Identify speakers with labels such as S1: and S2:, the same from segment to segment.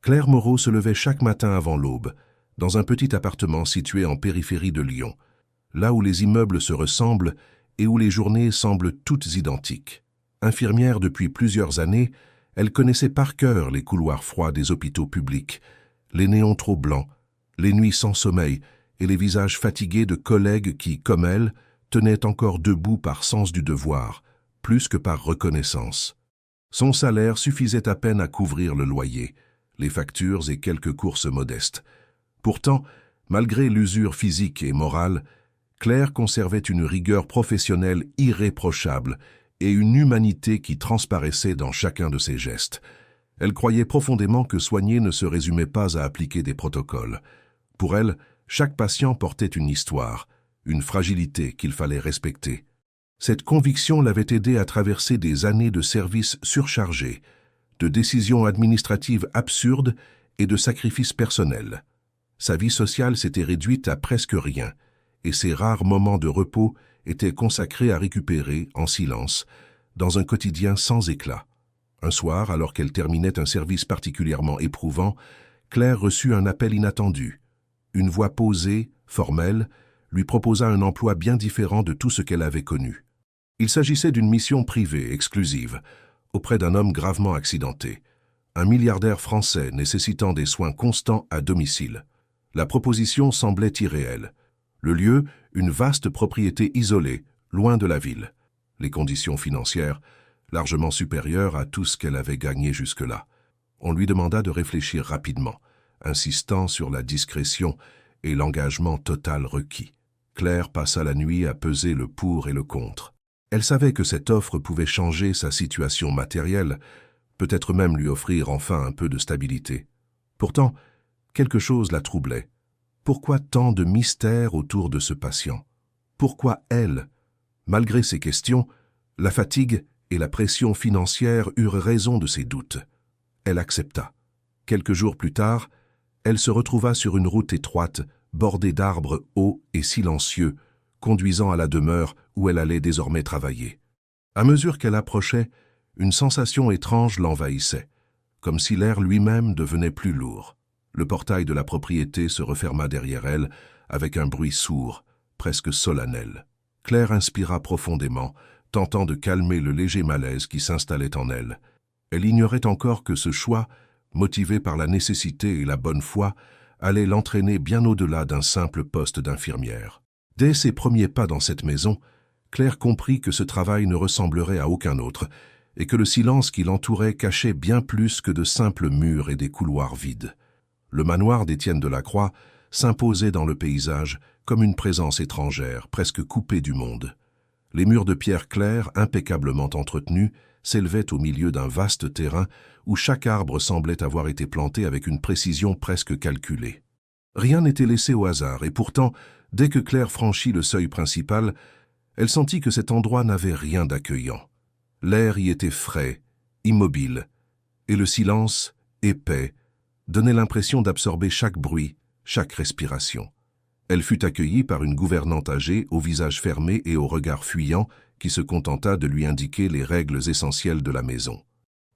S1: Claire Moreau se levait chaque matin avant l'aube, dans un petit appartement situé en périphérie de Lyon, là où les immeubles se ressemblent et où les journées semblent toutes identiques. Infirmière depuis plusieurs années, elle connaissait par cœur les couloirs froids des hôpitaux publics, les néons trop blancs, les nuits sans sommeil et les visages fatigués de collègues qui, comme elle, tenaient encore debout par sens du devoir, plus que par reconnaissance. Son salaire suffisait à peine à couvrir le loyer, les factures et quelques courses modestes. Pourtant, malgré l'usure physique et morale, Claire conservait une rigueur professionnelle irréprochable et une humanité qui transparaissait dans chacun de ses gestes. Elle croyait profondément que soigner ne se résumait pas à appliquer des protocoles. Pour elle, chaque patient portait une histoire, une fragilité qu'il fallait respecter. Cette conviction l'avait aidée à traverser des années de services surchargés, de décisions administratives absurdes et de sacrifices personnels. Sa vie sociale s'était réduite à presque rien, et ses rares moments de repos étaient consacrés à récupérer, en silence, dans un quotidien sans éclat. Un soir, alors qu'elle terminait un service particulièrement éprouvant, Claire reçut un appel inattendu. Une voix posée, formelle, lui proposa un emploi bien différent de tout ce qu'elle avait connu. Il s'agissait d'une mission privée, exclusive, auprès d'un homme gravement accidenté, un milliardaire français nécessitant des soins constants à domicile. La proposition semblait irréelle. Le lieu, une vaste propriété isolée, loin de la ville. Les conditions financières, largement supérieures à tout ce qu'elle avait gagné jusque-là. On lui demanda de réfléchir rapidement, insistant sur la discrétion et l'engagement total requis. Claire passa la nuit à peser le pour et le contre. Elle savait que cette offre pouvait changer sa situation matérielle, peut-être même lui offrir enfin un peu de stabilité. Pourtant, quelque chose la troublait. Pourquoi tant de mystère autour de ce patient? Pourquoi elle? Malgré ces questions, la fatigue et la pression financière eurent raison de ses doutes. Elle accepta. Quelques jours plus tard, elle se retrouva sur une route étroite, bordée d'arbres hauts et silencieux, conduisant à la demeure où elle allait désormais travailler. À mesure qu'elle approchait, une sensation étrange l'envahissait, comme si l'air lui-même devenait plus lourd. Le portail de la propriété se referma derrière elle avec un bruit sourd, presque solennel. Claire inspira profondément, tentant de calmer le léger malaise qui s'installait en elle. Elle ignorait encore que ce choix, motivé par la nécessité et la bonne foi, allait l'entraîner bien au-delà d'un simple poste d'infirmière. Dès ses premiers pas dans cette maison, Claire comprit que ce travail ne ressemblerait à aucun autre, et que le silence qui l'entourait cachait bien plus que de simples murs et des couloirs vides. Le manoir d'Étienne Delacroix s'imposait dans le paysage comme une présence étrangère, presque coupée du monde. Les murs de pierre claire, impeccablement entretenus, s'élevaient au milieu d'un vaste terrain où chaque arbre semblait avoir été planté avec une précision presque calculée. Rien n'était laissé au hasard, et pourtant, dès que Claire franchit le seuil principal, elle sentit que cet endroit n'avait rien d'accueillant. L'air y était frais, immobile, et le silence, épais, donnait l'impression d'absorber chaque bruit, chaque respiration. Elle fut accueillie par une gouvernante âgée au visage fermé et au regard fuyant qui se contenta de lui indiquer les règles essentielles de la maison.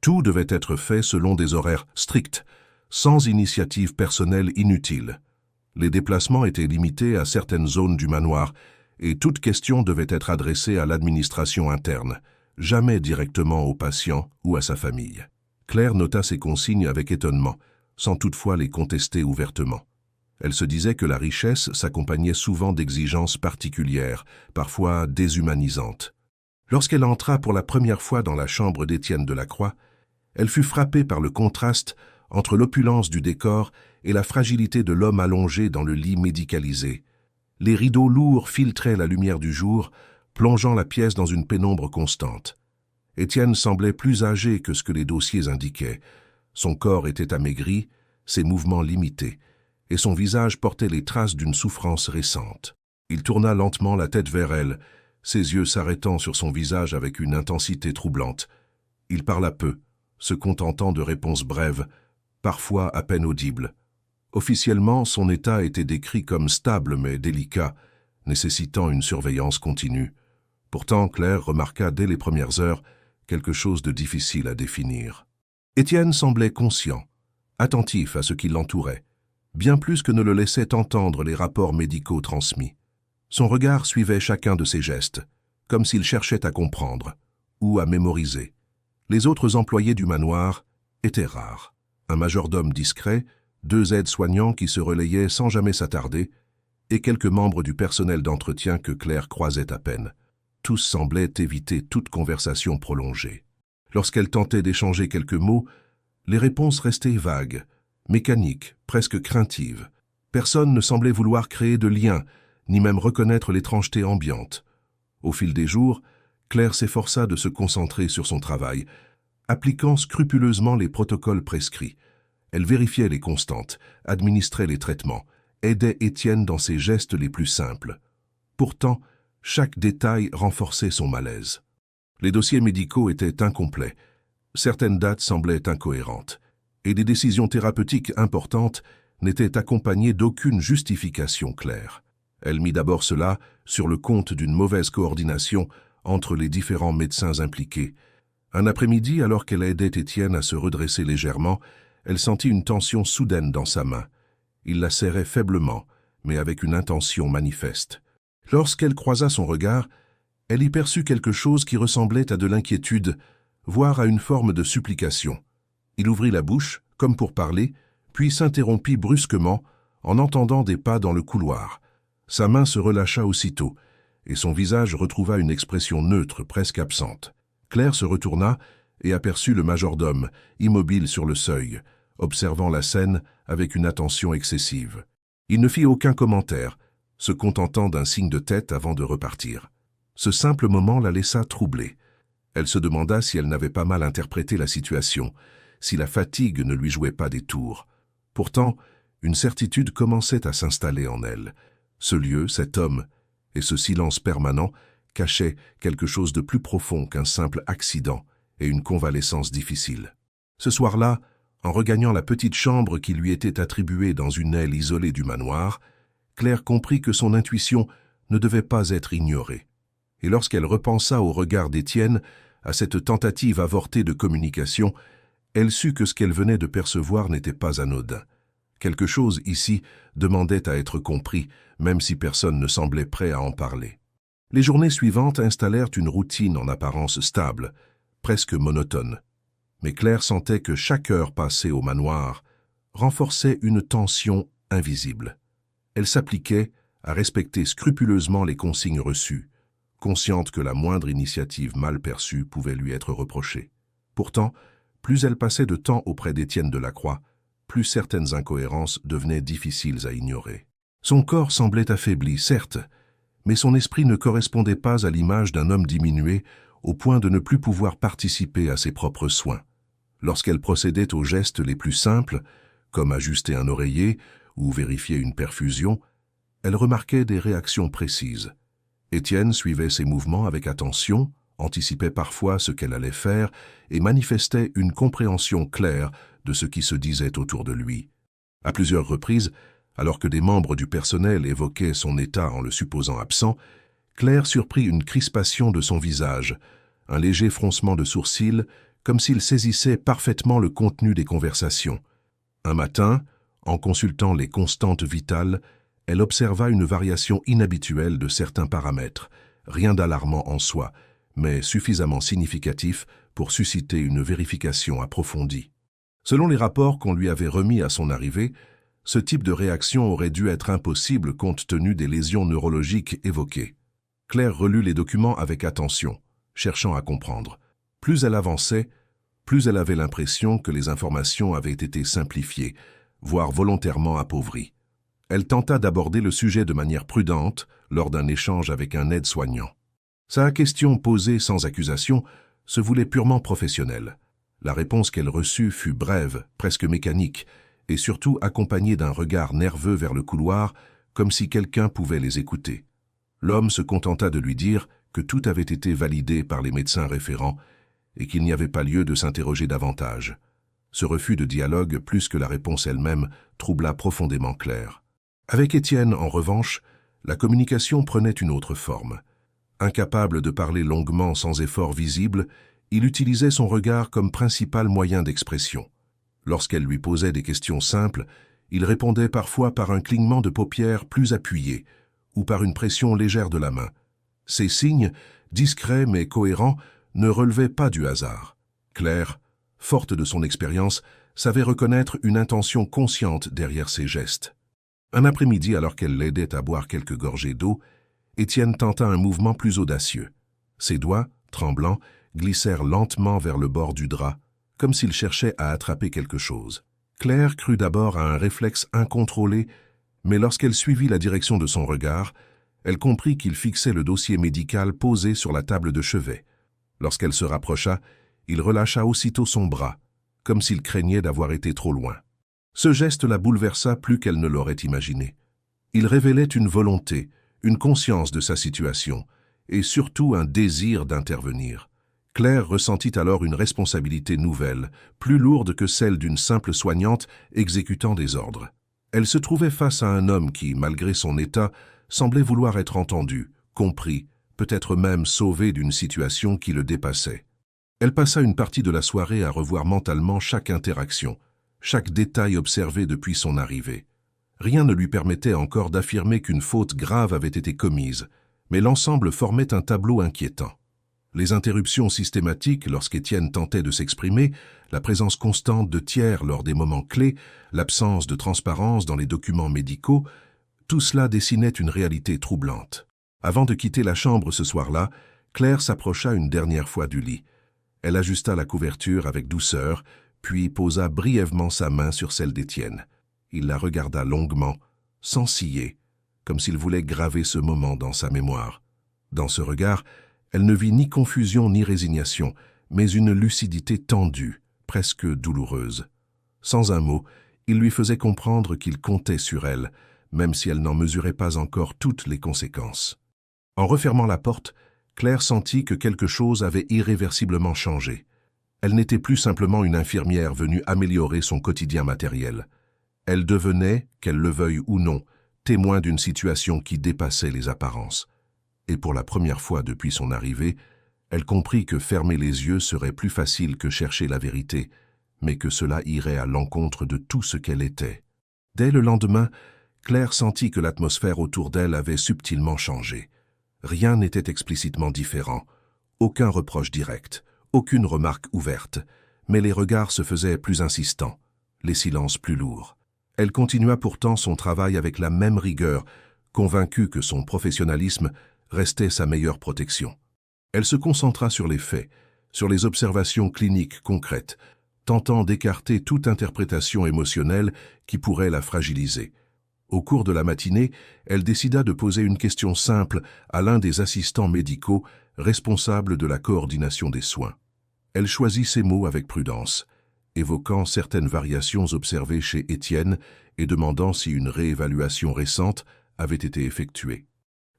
S1: Tout devait être fait selon des horaires stricts, sans initiative personnelle inutile. Les déplacements étaient limités à certaines zones du manoir et toute question devait être adressée à l'administration interne, jamais directement au patient ou à sa famille. Claire nota ces consignes avec étonnement, sans toutefois les contester ouvertement. Elle se disait que la richesse s'accompagnait souvent d'exigences particulières, parfois déshumanisantes. Lorsqu'elle entra pour la première fois dans la chambre d'Étienne Delacroix, elle fut frappée par le contraste entre l'opulence du décor et la fragilité de l'homme allongé dans le lit médicalisé. Les rideaux lourds filtraient la lumière du jour, plongeant la pièce dans une pénombre constante. Étienne semblait plus âgé que ce que les dossiers indiquaient. Son corps était amaigri, ses mouvements limités, et son visage portait les traces d'une souffrance récente. Il tourna lentement la tête vers elle, ses yeux s'arrêtant sur son visage avec une intensité troublante. Il parla peu, se contentant de réponses brèves, parfois à peine audibles. Officiellement, son état était décrit comme stable mais délicat, nécessitant une surveillance continue. Pourtant, Claire remarqua dès les premières heures quelque chose de difficile à définir. Étienne semblait conscient, attentif à ce qui l'entourait, bien plus que ne le laissaient entendre les rapports médicaux transmis. Son regard suivait chacun de ses gestes, comme s'il cherchait à comprendre ou à mémoriser. Les autres employés du manoir étaient rares. Un majordome discret, 2 aides-soignants qui se relayaient sans jamais s'attarder, et quelques membres du personnel d'entretien que Claire croisait à peine. Tous semblaient éviter toute conversation prolongée. Lorsqu'elle tentait d'échanger quelques mots, les réponses restaient vagues, mécaniques, presque craintives. Personne ne semblait vouloir créer de lien, ni même reconnaître l'étrangeté ambiante. Au fil des jours, Claire s'efforça de se concentrer sur son travail, appliquant scrupuleusement les protocoles prescrits. Elle vérifiait les constantes, administrait les traitements, aidait Étienne dans ses gestes les plus simples. Pourtant, chaque détail renforçait son malaise. Les dossiers médicaux étaient incomplets, certaines dates semblaient incohérentes, et des décisions thérapeutiques importantes n'étaient accompagnées d'aucune justification claire. Elle mit d'abord cela sur le compte d'une mauvaise coordination entre les différents médecins impliqués. Un après-midi, alors qu'elle aidait Étienne à se redresser légèrement, elle sentit une tension soudaine dans sa main. Il la serrait faiblement, mais avec une intention manifeste. Lorsqu'elle croisa son regard, elle y perçut quelque chose qui ressemblait à de l'inquiétude, voire à une forme de supplication. Il ouvrit la bouche, comme pour parler, puis s'interrompit brusquement en entendant des pas dans le couloir. Sa main se relâcha aussitôt, et son visage retrouva une expression neutre, presque absente. Claire se retourna et aperçut le majordome, immobile sur le seuil, observant la scène avec une attention excessive. Il ne fit aucun commentaire, se contentant d'un signe de tête avant de repartir. Ce simple moment la laissa troublée. Elle se demanda si elle n'avait pas mal interprété la situation, si la fatigue ne lui jouait pas des tours. Pourtant, une certitude commençait à s'installer en elle. Ce lieu, cet homme, et ce silence permanent cachaient quelque chose de plus profond qu'un simple accident et une convalescence difficile. Ce soir-là, en regagnant la petite chambre qui lui était attribuée dans une aile isolée du manoir, Claire comprit que son intuition ne devait pas être ignorée. Et lorsqu'elle repensa au regard d'Étienne, à cette tentative avortée de communication, elle sut que ce qu'elle venait de percevoir n'était pas anodin. Quelque chose ici demandait à être compris, même si personne ne semblait prêt à en parler. Les journées suivantes installèrent une routine en apparence stable, presque monotone. Mais Claire sentait que chaque heure passée au manoir renforçait une tension invisible. Elle s'appliquait à respecter scrupuleusement les consignes reçues, consciente que la moindre initiative mal perçue pouvait lui être reprochée. Pourtant, plus elle passait de temps auprès d'Étienne Delacroix, plus certaines incohérences devenaient difficiles à ignorer. Son corps semblait affaibli, certes, mais son esprit ne correspondait pas à l'image d'un homme diminué au point de ne plus pouvoir participer à ses propres soins. Lorsqu'elle procédait aux gestes les plus simples, comme ajuster un oreiller ou vérifier une perfusion, elle remarquait des réactions précises. Étienne suivait ses mouvements avec attention, anticipait parfois ce qu'elle allait faire et manifestait une compréhension claire de ce qui se disait autour de lui. À plusieurs reprises, alors que des membres du personnel évoquaient son état en le supposant absent, Claire surprit une crispation de son visage, un léger froncement de sourcils, comme s'il saisissait parfaitement le contenu des conversations. Un matin, en consultant les constantes vitales, elle observa une variation inhabituelle de certains paramètres, rien d'alarmant en soi, mais suffisamment significatif pour susciter une vérification approfondie. Selon les rapports qu'on lui avait remis à son arrivée, ce type de réaction aurait dû être impossible compte tenu des lésions neurologiques évoquées. Claire relut les documents avec attention, cherchant à comprendre. Plus elle avançait, plus elle avait l'impression que les informations avaient été simplifiées, voire volontairement appauvries. Elle tenta d'aborder le sujet de manière prudente lors d'un échange avec un aide-soignant. Sa question posée sans accusation se voulait purement professionnelle. La réponse qu'elle reçut fut brève, presque mécanique, et surtout accompagnée d'un regard nerveux vers le couloir, comme si quelqu'un pouvait les écouter. L'homme se contenta de lui dire que tout avait été validé par les médecins référents et qu'il n'y avait pas lieu de s'interroger davantage. Ce refus de dialogue, plus que la réponse elle-même, troubla profondément Claire. Avec Étienne, en revanche, la communication prenait une autre forme. Incapable de parler longuement sans effort visible, il utilisait son regard comme principal moyen d'expression. Lorsqu'elle lui posait des questions simples, il répondait parfois par un clignement de paupières plus appuyé ou par une pression légère de la main. Ces signes, discrets mais cohérents, ne relevaient pas du hasard. Claire, forte de son expérience, savait reconnaître une intention consciente derrière ses gestes. Un après-midi, alors qu'elle l'aidait à boire quelques gorgées d'eau, Étienne tenta un mouvement plus audacieux. Ses doigts, tremblants, glissèrent lentement vers le bord du drap, comme s'il cherchait à attraper quelque chose. Claire crut d'abord à un réflexe incontrôlé, mais lorsqu'elle suivit la direction de son regard, elle comprit qu'il fixait le dossier médical posé sur la table de chevet. Lorsqu'elle se rapprocha, il relâcha aussitôt son bras, comme s'il craignait d'avoir été trop loin. Ce geste la bouleversa plus qu'elle ne l'aurait imaginé. Il révélait une volonté, une conscience de sa situation, et surtout un désir d'intervenir. Claire ressentit alors une responsabilité nouvelle, plus lourde que celle d'une simple soignante exécutant des ordres. Elle se trouvait face à un homme qui, malgré son état, semblait vouloir être entendu, compris, peut-être même sauvé d'une situation qui le dépassait. Elle passa une partie de la soirée à revoir mentalement chaque interaction, chaque détail observé depuis son arrivée. Rien ne lui permettait encore d'affirmer qu'une faute grave avait été commise, mais l'ensemble formait un tableau inquiétant. Les interruptions systématiques lorsqu'Étienne tentait de s'exprimer, la présence constante de tiers lors des moments clés, l'absence de transparence dans les documents médicaux, tout cela dessinait une réalité troublante. Avant de quitter la chambre ce soir-là, Claire s'approcha une dernière fois du lit. Elle ajusta la couverture avec douceur, puis posa brièvement sa main sur celle d'Étienne. Il la regarda longuement, sans ciller, comme s'il voulait graver ce moment dans sa mémoire. Dans ce regard, elle ne vit ni confusion ni résignation, mais une lucidité tendue, presque douloureuse. Sans un mot, il lui faisait comprendre qu'il comptait sur elle, même si elle n'en mesurait pas encore toutes les conséquences. En refermant la porte, Claire sentit que quelque chose avait irréversiblement changé. Elle n'était plus simplement une infirmière venue améliorer son quotidien matériel. Elle devenait, qu'elle le veuille ou non, témoin d'une situation qui dépassait les apparences. Et pour la première fois depuis son arrivée, elle comprit que fermer les yeux serait plus facile que chercher la vérité, mais que cela irait à l'encontre de tout ce qu'elle était. Dès le lendemain, Claire sentit que l'atmosphère autour d'elle avait subtilement changé. Rien n'était explicitement différent, aucun reproche direct, aucune remarque ouverte, mais les regards se faisaient plus insistants, les silences plus lourds. Elle continua pourtant son travail avec la même rigueur, convaincue que son professionnalisme restait sa meilleure protection. Elle se concentra sur les faits, sur les observations cliniques concrètes, tentant d'écarter toute interprétation émotionnelle qui pourrait la fragiliser. Au cours de la matinée, elle décida de poser une question simple à l'un des assistants médicaux responsables de la coordination des soins. Elle choisit ses mots avec prudence, évoquant certaines variations observées chez Étienne et demandant si une réévaluation récente avait été effectuée.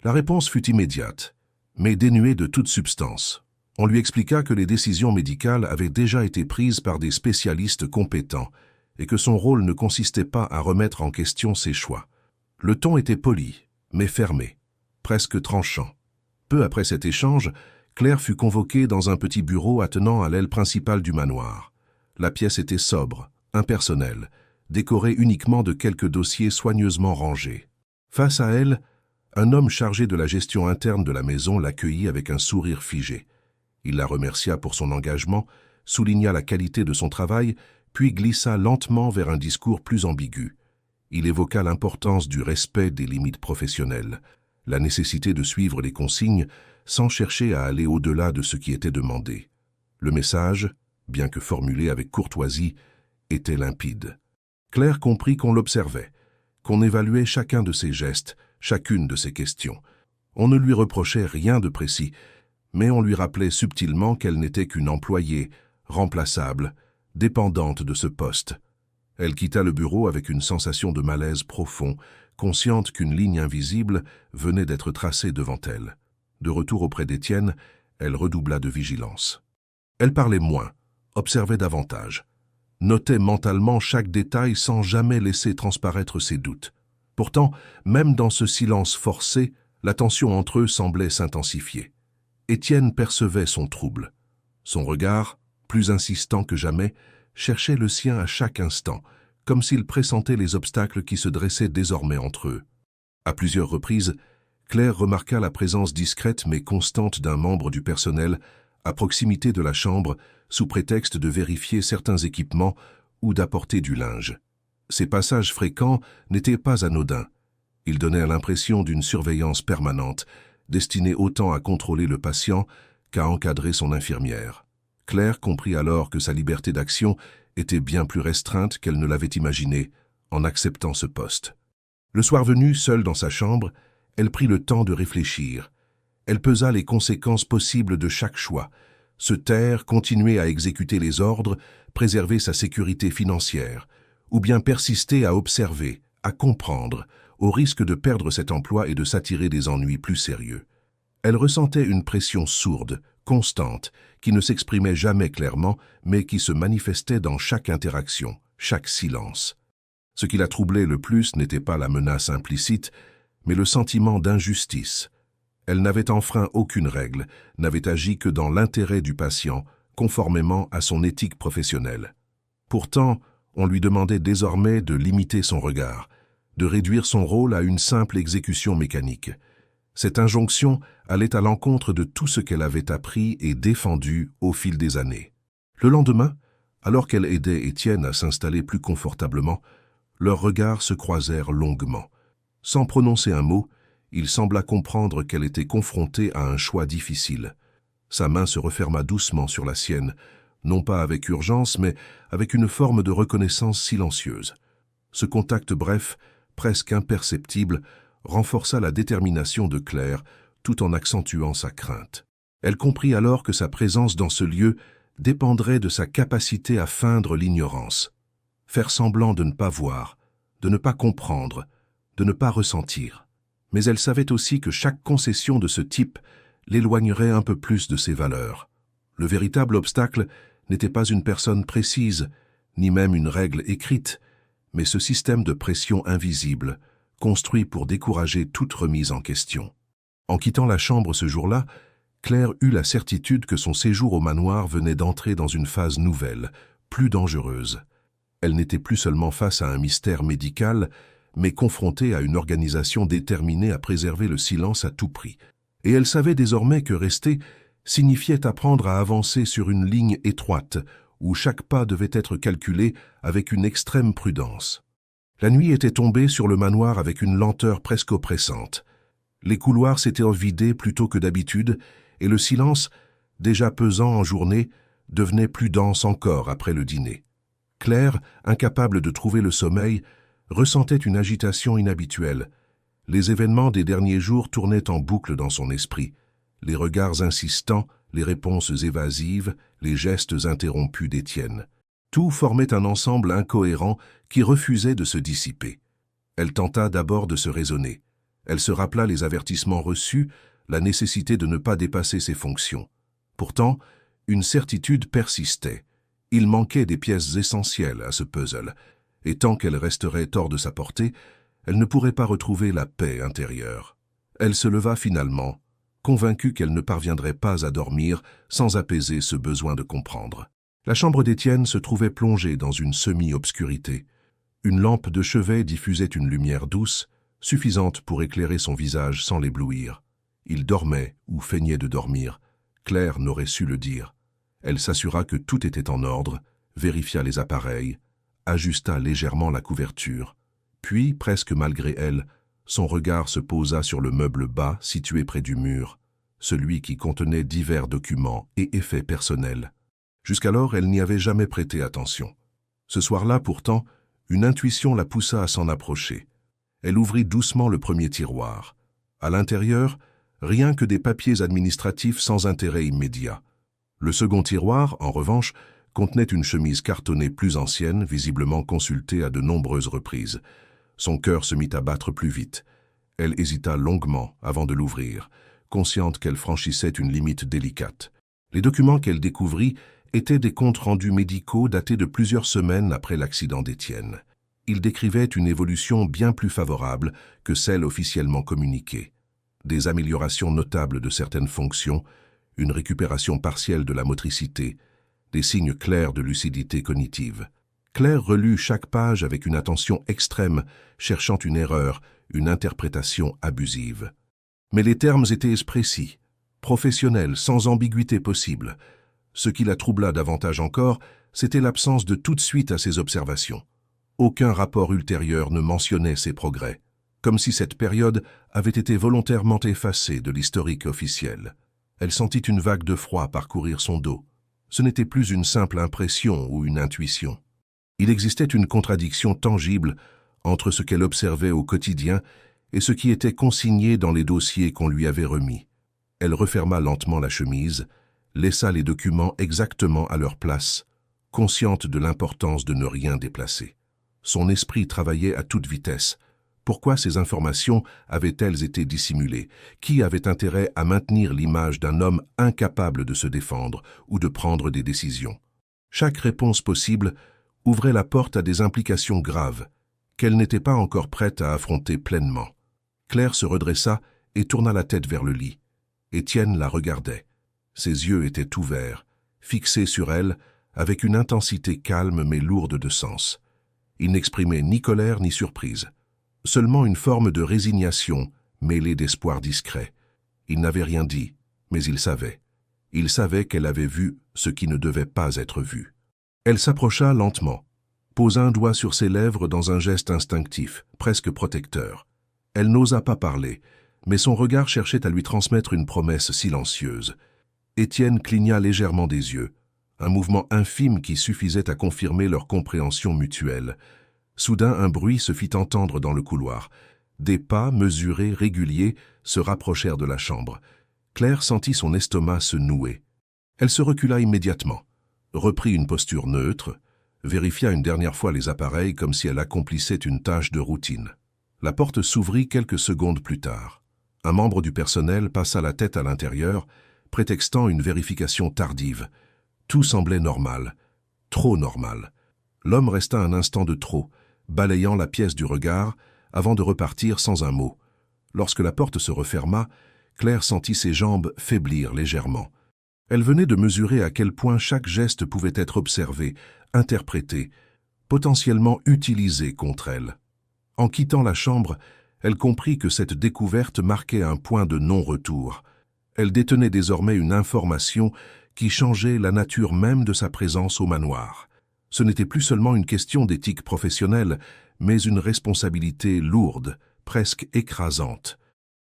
S1: La réponse fut immédiate, mais dénuée de toute substance. On lui expliqua que les décisions médicales avaient déjà été prises par des spécialistes compétents et que son rôle ne consistait pas à remettre en question ses choix. Le ton était poli, mais fermé, presque tranchant. Peu après cet échange, Claire fut convoquée dans un petit bureau attenant à l'aile principale du manoir. La pièce était sobre, impersonnelle, décorée uniquement de quelques dossiers soigneusement rangés. Face à elle, un homme chargé de la gestion interne de la maison l'accueillit avec un sourire figé. Il la remercia pour son engagement, souligna la qualité de son travail, puis glissa lentement vers un discours plus ambigu. Il évoqua l'importance du respect des limites professionnelles, la nécessité de suivre les consignes sans chercher à aller au-delà de ce qui était demandé. Le message, bien que formulé avec courtoisie, était limpide. Claire comprit qu'on l'observait, qu'on évaluait chacun de ses gestes, chacune de ses questions. On ne lui reprochait rien de précis, mais on lui rappelait subtilement qu'elle n'était qu'une employée, remplaçable, dépendante de ce poste. Elle quitta le bureau avec une sensation de malaise profond, consciente qu'une ligne invisible venait d'être tracée devant elle. De retour auprès d'Étienne, elle redoubla de vigilance. Elle parlait moins, observait davantage, notait mentalement chaque détail sans jamais laisser transparaître ses doutes. Pourtant, même dans ce silence forcé, la tension entre eux semblait s'intensifier. Étienne percevait son trouble. Son regard, plus insistant que jamais, cherchait le sien à chaque instant, comme s'il pressentait les obstacles qui se dressaient désormais entre eux. À plusieurs reprises, Claire remarqua la présence discrète mais constante d'un membre du personnel à proximité de la chambre sous prétexte de vérifier certains équipements ou d'apporter du linge. Ces passages fréquents n'étaient pas anodins. Ils donnaient l'impression d'une surveillance permanente, destinée autant à contrôler le patient qu'à encadrer son infirmière. Claire comprit alors que sa liberté d'action était bien plus restreinte qu'elle ne l'avait imaginé en acceptant ce poste. Le soir venu, seule dans sa chambre, elle prit le temps de réfléchir. Elle pesa les conséquences possibles de chaque choix. Se taire, continuer à exécuter les ordres, préserver sa sécurité financière, ou bien persister à observer, à comprendre, au risque de perdre cet emploi et de s'attirer des ennuis plus sérieux. Elle ressentait une pression sourde, constante, qui ne s'exprimait jamais clairement, mais qui se manifestait dans chaque interaction, chaque silence. Ce qui la troublait le plus n'était pas la menace implicite, mais le sentiment d'injustice. Elle n'avait enfreint aucune règle, n'avait agi que dans l'intérêt du patient, conformément à son éthique professionnelle. Pourtant, on lui demandait désormais de limiter son regard, de réduire son rôle à une simple exécution mécanique. Cette injonction allait à l'encontre de tout ce qu'elle avait appris et défendu au fil des années. Le lendemain, alors qu'elle aidait Étienne à s'installer plus confortablement, leurs regards se croisèrent longuement. Sans prononcer un mot, il sembla comprendre qu'elle était confrontée à un choix difficile. Sa main se referma doucement sur la sienne, non pas avec urgence, mais avec une forme de reconnaissance silencieuse. Ce contact bref, presque imperceptible, renforça la détermination de Claire, tout en accentuant sa crainte. Elle comprit alors que sa présence dans ce lieu dépendrait de sa capacité à feindre l'ignorance, faire semblant de ne pas voir, de ne pas comprendre, de ne pas ressentir. Mais elle savait aussi que chaque concession de ce type l'éloignerait un peu plus de ses valeurs. Le véritable obstacle n'était pas une personne précise, ni même une règle écrite, mais ce système de pression invisible, construit pour décourager toute remise en question. En quittant la chambre ce jour-là, Claire eut la certitude que son séjour au manoir venait d'entrer dans une phase nouvelle, plus dangereuse. Elle n'était plus seulement face à un mystère médical, mais confrontée à une organisation déterminée à préserver le silence à tout prix. Et elle savait désormais que rester signifiait apprendre à avancer sur une ligne étroite, où chaque pas devait être calculé avec une extrême prudence. La nuit était tombée sur le manoir avec une lenteur presque oppressante. Les couloirs s'étaient vidés plutôt que d'habitude, et le silence, déjà pesant en journée, devenait plus dense encore après le dîner. Claire, incapable de trouver le sommeil, ressentait une agitation inhabituelle. Les événements des derniers jours tournaient en boucle dans son esprit. Les regards insistants, les réponses évasives, les gestes interrompus d'Étienne. Tout formait un ensemble incohérent qui refusait de se dissiper. Elle tenta d'abord de se raisonner. Elle se rappela les avertissements reçus, la nécessité de ne pas dépasser ses fonctions. Pourtant, une certitude persistait. Il manquait des pièces essentielles à ce puzzle, et tant qu'elle resterait hors de sa portée, elle ne pourrait pas retrouver la paix intérieure. Elle se leva finalement, convaincue qu'elle ne parviendrait pas à dormir sans apaiser ce besoin de comprendre. La chambre d'Étienne se trouvait plongée dans une semi-obscurité. Une lampe de chevet diffusait une lumière douce, suffisante pour éclairer son visage sans l'éblouir. Il dormait ou feignait de dormir. Claire n'aurait su le dire. Elle s'assura que tout était en ordre, vérifia les appareils, ajusta légèrement la couverture. Puis, presque malgré elle, son regard se posa sur le meuble bas situé près du mur, celui qui contenait divers documents et effets personnels. Jusqu'alors, elle n'y avait jamais prêté attention. Ce soir-là, pourtant, une intuition la poussa à s'en approcher. Elle ouvrit doucement le premier tiroir. À l'intérieur, rien que des papiers administratifs sans intérêt immédiat. Le second tiroir, en revanche, contenait une chemise cartonnée plus ancienne, visiblement consultée à de nombreuses reprises. Son cœur se mit à battre plus vite. Elle hésita longuement avant de l'ouvrir, consciente qu'elle franchissait une limite délicate. Les documents qu'elle découvrit étaient des comptes rendus médicaux datés de plusieurs semaines après l'accident d'Étienne. Ils décrivaient une évolution bien plus favorable que celle officiellement communiquée. Des améliorations notables de certaines fonctions, une récupération partielle de la motricité, des signes clairs de lucidité cognitive. Claire relut chaque page avec une attention extrême, cherchant une erreur, une interprétation abusive. Mais les termes étaient précis, professionnels, sans ambiguïté possible. Ce qui la troubla davantage encore, c'était l'absence de toute suite à ses observations. Aucun rapport ultérieur ne mentionnait ses progrès, comme si cette période avait été volontairement effacée de l'historique officiel. Elle sentit une vague de froid parcourir son dos. Ce n'était plus une simple impression ou une intuition. Il existait une contradiction tangible entre ce qu'elle observait au quotidien et ce qui était consigné dans les dossiers qu'on lui avait remis. Elle referma lentement la chemise, laissa les documents exactement à leur place, consciente de l'importance de ne rien déplacer. Son esprit travaillait à toute vitesse. Pourquoi ces informations avaient-elles été dissimulées? Qui avait intérêt à maintenir l'image d'un homme incapable de se défendre ou de prendre des décisions? Chaque réponse possible ouvrait la porte à des implications graves, qu'elle n'était pas encore prête à affronter pleinement. Claire se redressa et tourna la tête vers le lit. Étienne la regardait. Ses yeux étaient ouverts, fixés sur elle, avec une intensité calme mais lourde de sens. Il n'exprimait ni colère ni surprise, seulement une forme de résignation mêlée d'espoir discret. Il n'avait rien dit, mais il savait. Il savait qu'elle avait vu ce qui ne devait pas être vu. Elle s'approcha lentement, posa un doigt sur ses lèvres dans un geste instinctif, presque protecteur. Elle n'osa pas parler, mais son regard cherchait à lui transmettre une promesse silencieuse. Étienne cligna légèrement des yeux, un mouvement infime qui suffisait à confirmer leur compréhension mutuelle. Soudain, un bruit se fit entendre dans le couloir. Des pas, mesurés, réguliers, se rapprochèrent de la chambre. Claire sentit son estomac se nouer. Elle se recula immédiatement, reprit une posture neutre, vérifia une dernière fois les appareils comme si elle accomplissait une tâche de routine. La porte s'ouvrit quelques secondes plus tard. Un membre du personnel passa la tête à l'intérieur, prétextant une vérification tardive. Tout semblait normal, trop normal. L'homme resta un instant de trop, balayant la pièce du regard, avant de repartir sans un mot. Lorsque la porte se referma, Claire sentit ses jambes faiblir légèrement. Elle venait de mesurer à quel point chaque geste pouvait être observé, interprété, potentiellement utilisé contre elle. En quittant la chambre, elle comprit que cette découverte marquait un point de non-retour. Elle détenait désormais une information qui changeait la nature même de sa présence au manoir. Ce n'était plus seulement une question d'éthique professionnelle, mais une responsabilité lourde, presque écrasante.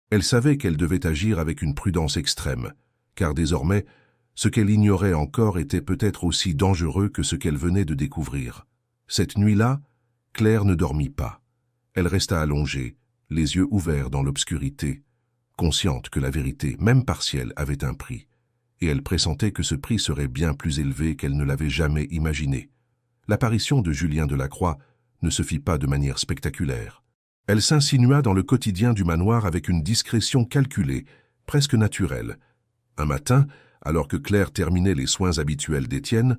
S1: Elle savait qu'elle devait agir avec une prudence extrême, car désormais, ce qu'elle ignorait encore était peut-être aussi dangereux que ce qu'elle venait de découvrir. Cette nuit-là, Claire ne dormit pas. Elle resta allongée, les yeux ouverts dans l'obscurité, consciente que la vérité, même partielle, avait un prix, et elle pressentait que ce prix serait bien plus élevé qu'elle ne l'avait jamais imaginé. L'apparition de Julien Delacroix ne se fit pas de manière spectaculaire. Elle s'insinua dans le quotidien du manoir avec une discrétion calculée, presque naturelle. Un matin, alors que Claire terminait les soins habituels d'Étienne,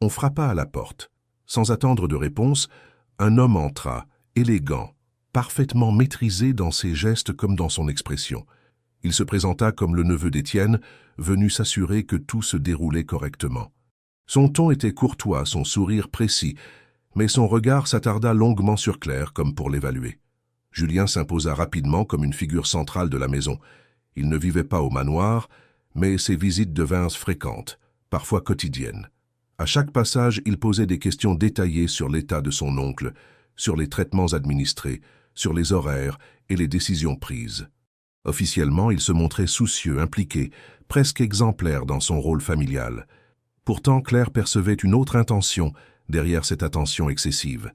S1: on frappa à la porte. Sans attendre de réponse, un homme entra, élégant, parfaitement maîtrisé dans ses gestes comme dans son expression. Il se présenta comme le neveu d'Étienne, venu s'assurer que tout se déroulait correctement. Son ton était courtois, son sourire précis, mais son regard s'attarda longuement sur Claire comme pour l'évaluer. Julien s'imposa rapidement comme une figure centrale de la maison. Il ne vivait pas au manoir, mais ses visites devinrent fréquentes, parfois quotidiennes. À chaque passage, il posait des questions détaillées sur l'état de son oncle, sur les traitements administrés, sur les horaires et les décisions prises. Officiellement, il se montrait soucieux, impliqué, presque exemplaire dans son rôle familial. Pourtant, Claire percevait une autre intention derrière cette attention excessive.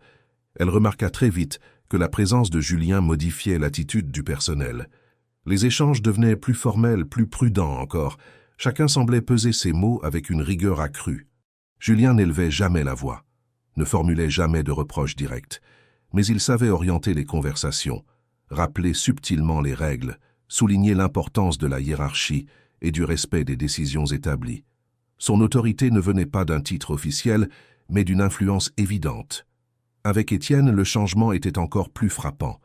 S1: Elle remarqua très vite que la présence de Julien modifiait l'attitude du personnel. Les échanges devenaient plus formels, plus prudents encore. Chacun semblait peser ses mots avec une rigueur accrue. Julien n'élevait jamais la voix, ne formulait jamais de reproches directs, mais il savait orienter les conversations, rappeler subtilement les règles, souligner l'importance de la hiérarchie et du respect des décisions établies. Son autorité ne venait pas d'un titre officiel, mais d'une influence évidente. Avec Étienne, le changement était encore plus frappant.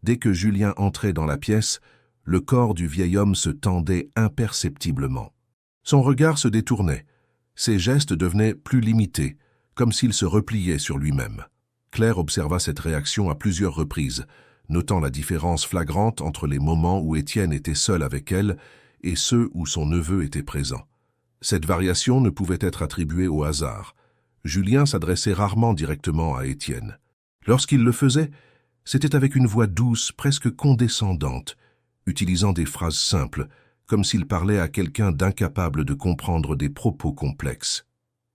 S1: Dès que Julien entrait dans la pièce, le corps du vieil homme se tendait imperceptiblement. Son regard se détournait, Ses gestes devenaient plus limités, comme s'il se repliait sur lui-même. Claire observa cette réaction à plusieurs reprises, notant la différence flagrante entre les moments où Étienne était seul avec elle et ceux où son neveu était présent. Cette variation ne pouvait être attribuée au hasard. Julien s'adressait rarement directement à Étienne. Lorsqu'il le faisait, c'était avec une voix douce, presque condescendante, utilisant des phrases simples, comme s'il parlait à quelqu'un d'incapable de comprendre des propos complexes.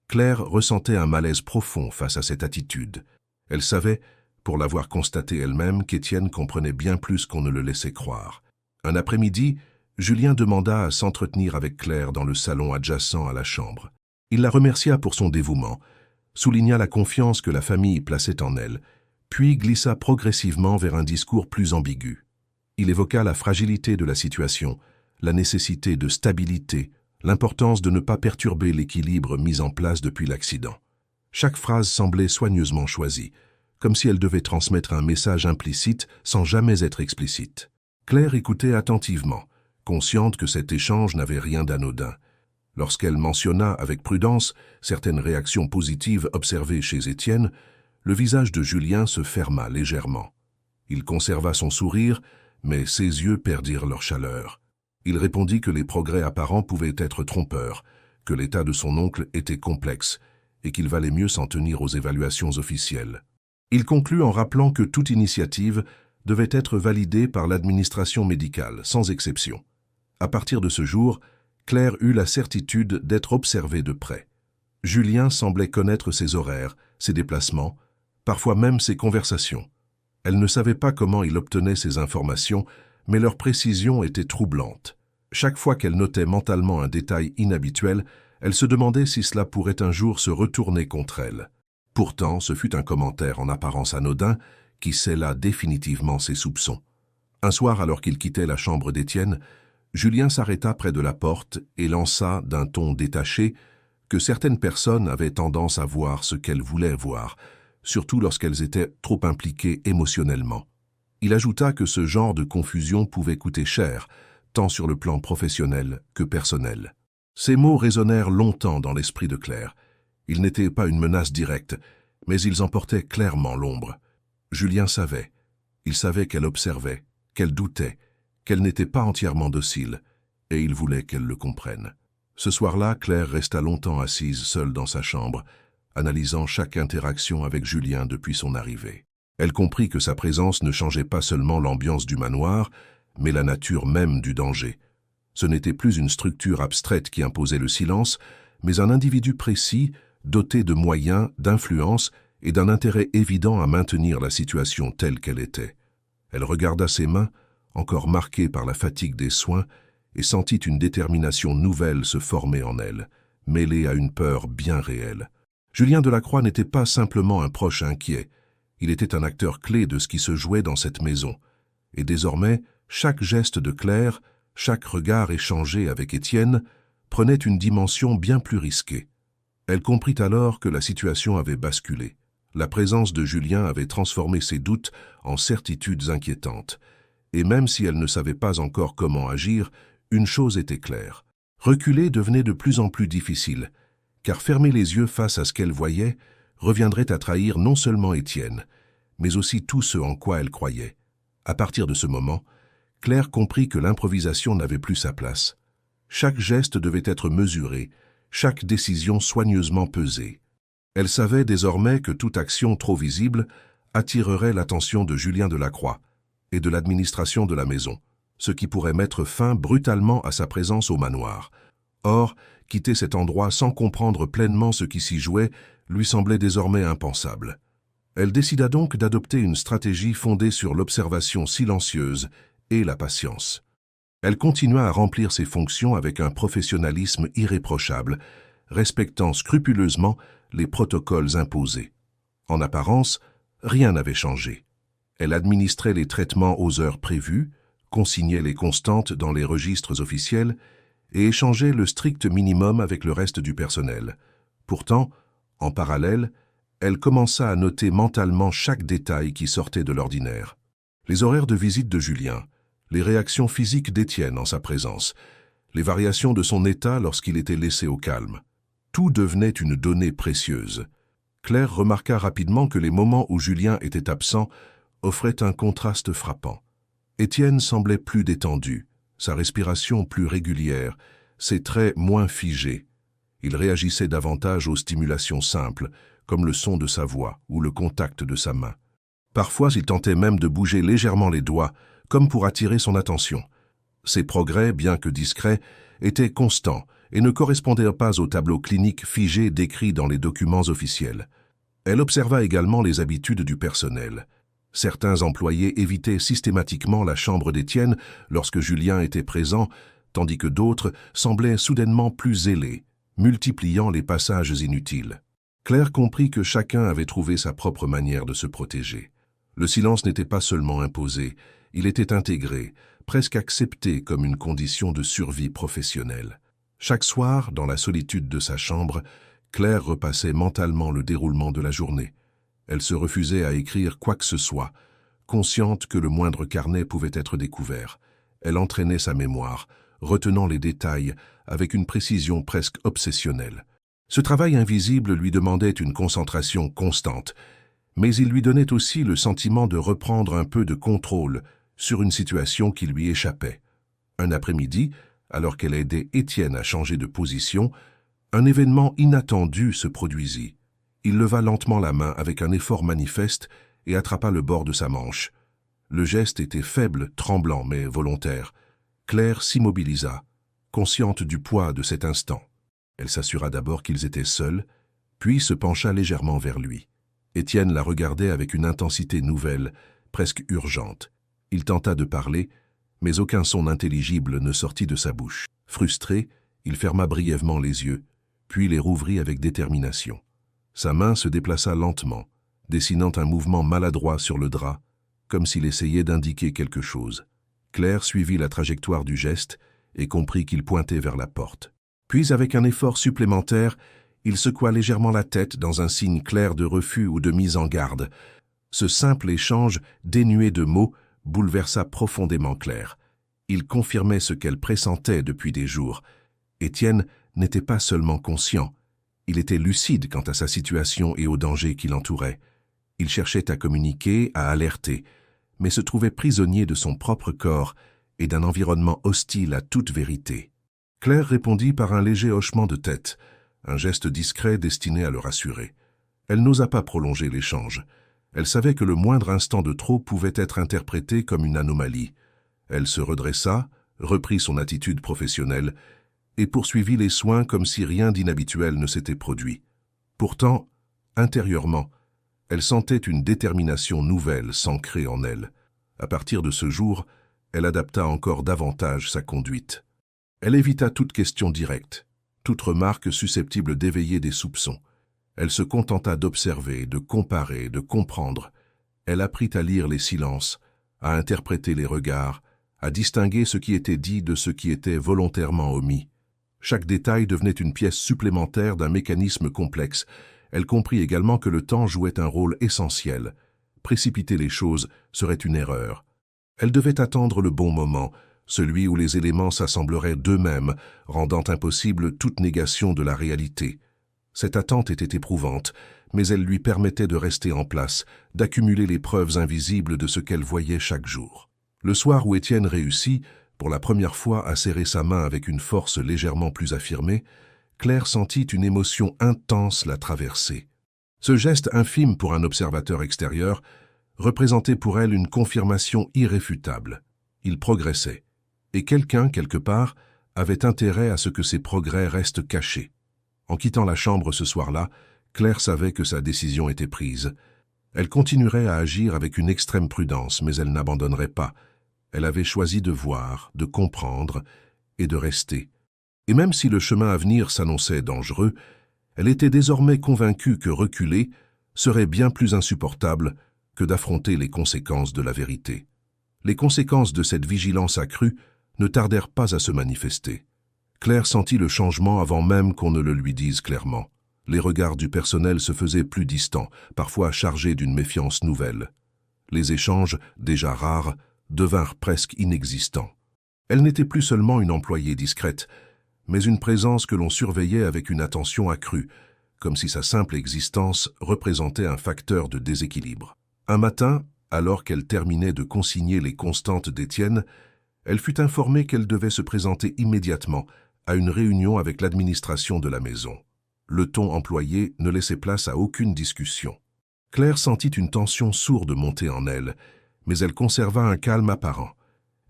S1: Claire ressentait un malaise profond face à cette attitude. Elle savait, pour l'avoir constaté elle-même, qu'Étienne comprenait bien plus qu'on ne le laissait croire. Un après-midi, Julien demanda à s'entretenir avec Claire dans le salon adjacent à la chambre. Il la remercia pour son dévouement, souligna la confiance que la famille plaçait en elle, puis glissa progressivement vers un discours plus ambigu. Il évoqua la fragilité de la situation, la nécessité de stabilité, l'importance de ne pas perturber l'équilibre mis en place depuis l'accident. Chaque phrase semblait soigneusement choisie, comme si elle devait transmettre un message implicite sans jamais être explicite. Claire écoutait attentivement, consciente que cet échange n'avait rien d'anodin. Lorsqu'elle mentionna avec prudence certaines réactions positives observées chez Étienne, le visage de Julien se ferma légèrement. Il conserva son sourire, mais ses yeux perdirent leur chaleur. Il répondit que les progrès apparents pouvaient être trompeurs, que l'état de son oncle était complexe et qu'il valait mieux s'en tenir aux évaluations officielles. Il conclut en rappelant que toute initiative devait être validée par l'administration médicale, sans exception. À partir de ce jour, Claire eut la certitude d'être observée de près. Julien semblait connaître ses horaires, ses déplacements, parfois même ses conversations. Elle ne savait pas comment il obtenait ces informations, mais leur précision était troublante. Chaque fois qu'elle notait mentalement un détail inhabituel, elle se demandait si cela pourrait un jour se retourner contre elle. Pourtant, ce fut un commentaire en apparence anodin qui scella définitivement ses soupçons. Un soir, alors qu'il quittait la chambre d'Étienne, Julien s'arrêta près de la porte et lança d'un ton détaché que certaines personnes avaient tendance à voir ce qu'elles voulaient voir, surtout lorsqu'elles étaient trop impliquées émotionnellement. Il ajouta que ce genre de confusion pouvait coûter cher, tant sur le plan professionnel que personnel. Ces mots résonnèrent longtemps dans l'esprit de Claire. Ils n'étaient pas une menace directe, mais ils en portaient clairement l'ombre. Julien savait. Il savait qu'elle observait, qu'elle doutait, qu'elle n'était pas entièrement docile, et il voulait qu'elle le comprenne. Ce soir-là, Claire resta longtemps assise seule dans sa chambre, analysant chaque interaction avec Julien depuis son arrivée. Elle comprit que sa présence ne changeait pas seulement l'ambiance du manoir, mais la nature même du danger. Ce n'était plus une structure abstraite qui imposait le silence, mais un individu précis, doté de moyens, d'influence et d'un intérêt évident à maintenir la situation telle qu'elle était. Elle regarda ses mains, encore marquées par la fatigue des soins, et sentit une détermination nouvelle se former en elle, mêlée à une peur bien réelle. Julien Delacroix n'était pas simplement un proche inquiet, il était un acteur clé de ce qui se jouait dans cette maison, et désormais, chaque geste de Claire, chaque regard échangé avec Étienne, prenait une dimension bien plus risquée. Elle comprit alors que la situation avait basculé. La présence de Julien avait transformé ses doutes en certitudes inquiétantes, et même si elle ne savait pas encore comment agir, une chose était claire. Reculer devenait de plus en plus difficile, car fermer les yeux face à ce qu'elle voyait reviendrait à trahir non seulement Étienne, mais aussi tout ce en quoi elle croyait. À partir de ce moment, Claire comprit que l'improvisation n'avait plus sa place. Chaque geste devait être mesuré, chaque décision soigneusement pesée. Elle savait désormais que toute action trop visible attirerait l'attention de Julien Delacroix et de l'administration de la maison, ce qui pourrait mettre fin brutalement à sa présence au manoir. Or, quitter cet endroit sans comprendre pleinement ce qui s'y jouait lui semblait désormais impensable. Elle décida donc d'adopter une stratégie fondée sur l'observation silencieuse et la patience. Elle continua à remplir ses fonctions avec un professionnalisme irréprochable, respectant scrupuleusement les protocoles imposés. En apparence, rien n'avait changé. Elle administrait les traitements aux heures prévues, consignait les constantes dans les registres officiels et échangeait le strict minimum avec le reste du personnel. Pourtant, en parallèle, elle commença à noter mentalement chaque détail qui sortait de l'ordinaire. Les horaires de visite de Julien, les réactions physiques d'Étienne en sa présence, les variations de son état lorsqu'il était laissé au calme. Tout devenait une donnée précieuse. Claire remarqua rapidement que les moments où Julien était absent offraient un contraste frappant. Étienne semblait plus détendu, sa respiration plus régulière, ses traits moins figés. Il réagissait davantage aux stimulations simples, comme le son de sa voix ou le contact de sa main. Parfois, il tentait même de bouger légèrement les doigts, comme pour attirer son attention. Ses progrès, bien que discrets, étaient constants et ne correspondaient pas au tableau clinique figé décrit dans les documents officiels. Elle observa également les habitudes du personnel. Certains employés évitaient systématiquement la chambre d'Étienne lorsque Julien était présent, tandis que d'autres semblaient soudainement plus zélés, multipliant les passages inutiles. Claire comprit que chacun avait trouvé sa propre manière de se protéger. Le silence n'était pas seulement imposé, il était intégré, presque accepté comme une condition de survie professionnelle. Chaque soir, dans la solitude de sa chambre, Claire repassait mentalement le déroulement de la journée. Elle se refusait à écrire quoi que ce soit, consciente que le moindre carnet pouvait être découvert. Elle entraînait sa mémoire, retenant les détails avec une précision presque obsessionnelle. Ce travail invisible lui demandait une concentration constante, mais il lui donnait aussi le sentiment de reprendre un peu de contrôle sur une situation qui lui échappait. Un après-midi, alors qu'elle aidait Étienne à changer de position, un événement inattendu se produisit. Il leva lentement la main avec un effort manifeste et attrapa le bord de sa manche. Le geste était faible, tremblant, mais volontaire. Claire s'immobilisa, consciente du poids de cet instant. Elle s'assura d'abord qu'ils étaient seuls, puis se pencha légèrement vers lui. Étienne la regardait avec une intensité nouvelle, presque urgente. Il tenta de parler, mais aucun son intelligible ne sortit de sa bouche. Frustré, il ferma brièvement les yeux, puis les rouvrit avec détermination. Sa main se déplaça lentement, dessinant un mouvement maladroit sur le drap, comme s'il essayait d'indiquer quelque chose. Claire suivit la trajectoire du geste et comprit qu'il pointait vers la porte. Puis, avec un effort supplémentaire, il secoua légèrement la tête dans un signe clair de refus ou de mise en garde. Ce simple échange, dénué de mots, bouleversa profondément Claire. Il confirmait ce qu'elle pressentait depuis des jours. Étienne n'était pas seulement conscient, il était lucide quant à sa situation et aux dangers qui l'entouraient. Il cherchait à communiquer, à alerter, mais se trouvait prisonnier de son propre corps et d'un environnement hostile à toute vérité. Claire répondit par un léger hochement de tête, un geste discret destiné à le rassurer. Elle n'osa pas prolonger l'échange. Elle savait que le moindre instant de trop pouvait être interprété comme une anomalie. Elle se redressa, reprit son attitude professionnelle et poursuivit les soins comme si rien d'inhabituel ne s'était produit. Pourtant, intérieurement, elle sentait une détermination nouvelle s'ancrer en elle. À partir de ce jour, elle adapta encore davantage sa conduite. Elle évita toute question directe, toute remarque susceptible d'éveiller des soupçons. Elle se contenta d'observer, de comparer, de comprendre. Elle apprit à lire les silences, à interpréter les regards, à distinguer ce qui était dit de ce qui était volontairement omis. Chaque détail devenait une pièce supplémentaire d'un mécanisme complexe. Elle comprit également que le temps jouait un rôle essentiel. Précipiter les choses serait une erreur. Elle devait attendre le bon moment, celui où les éléments s'assembleraient d'eux-mêmes, rendant impossible toute négation de la réalité. Cette attente était éprouvante, mais elle lui permettait de rester en place, d'accumuler les preuves invisibles de ce qu'elle voyait chaque jour. Le soir où Étienne réussit, pour la première fois à serrer sa main avec une force légèrement plus affirmée, Claire sentit une émotion intense la traverser. Ce geste infime pour un observateur extérieur représentait pour elle une confirmation irréfutable. Il progressait, et quelqu'un, quelque part, avait intérêt à ce que ses progrès restent cachés. En quittant la chambre ce soir-là, Claire savait que sa décision était prise. Elle continuerait à agir avec une extrême prudence, mais elle n'abandonnerait pas. Elle avait choisi de voir, de comprendre et de rester. Et même si le chemin à venir s'annonçait dangereux, elle était désormais convaincue que reculer serait bien plus insupportable que d'affronter les conséquences de la vérité. Les conséquences de cette vigilance accrue ne tardèrent pas à se manifester. Claire sentit le changement avant même qu'on ne le lui dise clairement. Les regards du personnel se faisaient plus distants, parfois chargés d'une méfiance nouvelle. Les échanges, déjà rares, devinrent presque inexistants. Elle n'était plus seulement une employée discrète, mais une présence que l'on surveillait avec une attention accrue, comme si sa simple existence représentait un facteur de déséquilibre. Un matin, alors qu'elle terminait de consigner les constantes d'Étienne, elle fut informée qu'elle devait se présenter immédiatement à une réunion avec l'administration de la maison. Le ton employé ne laissait place à aucune discussion. Claire sentit une tension sourde monter en elle, mais elle conserva un calme apparent.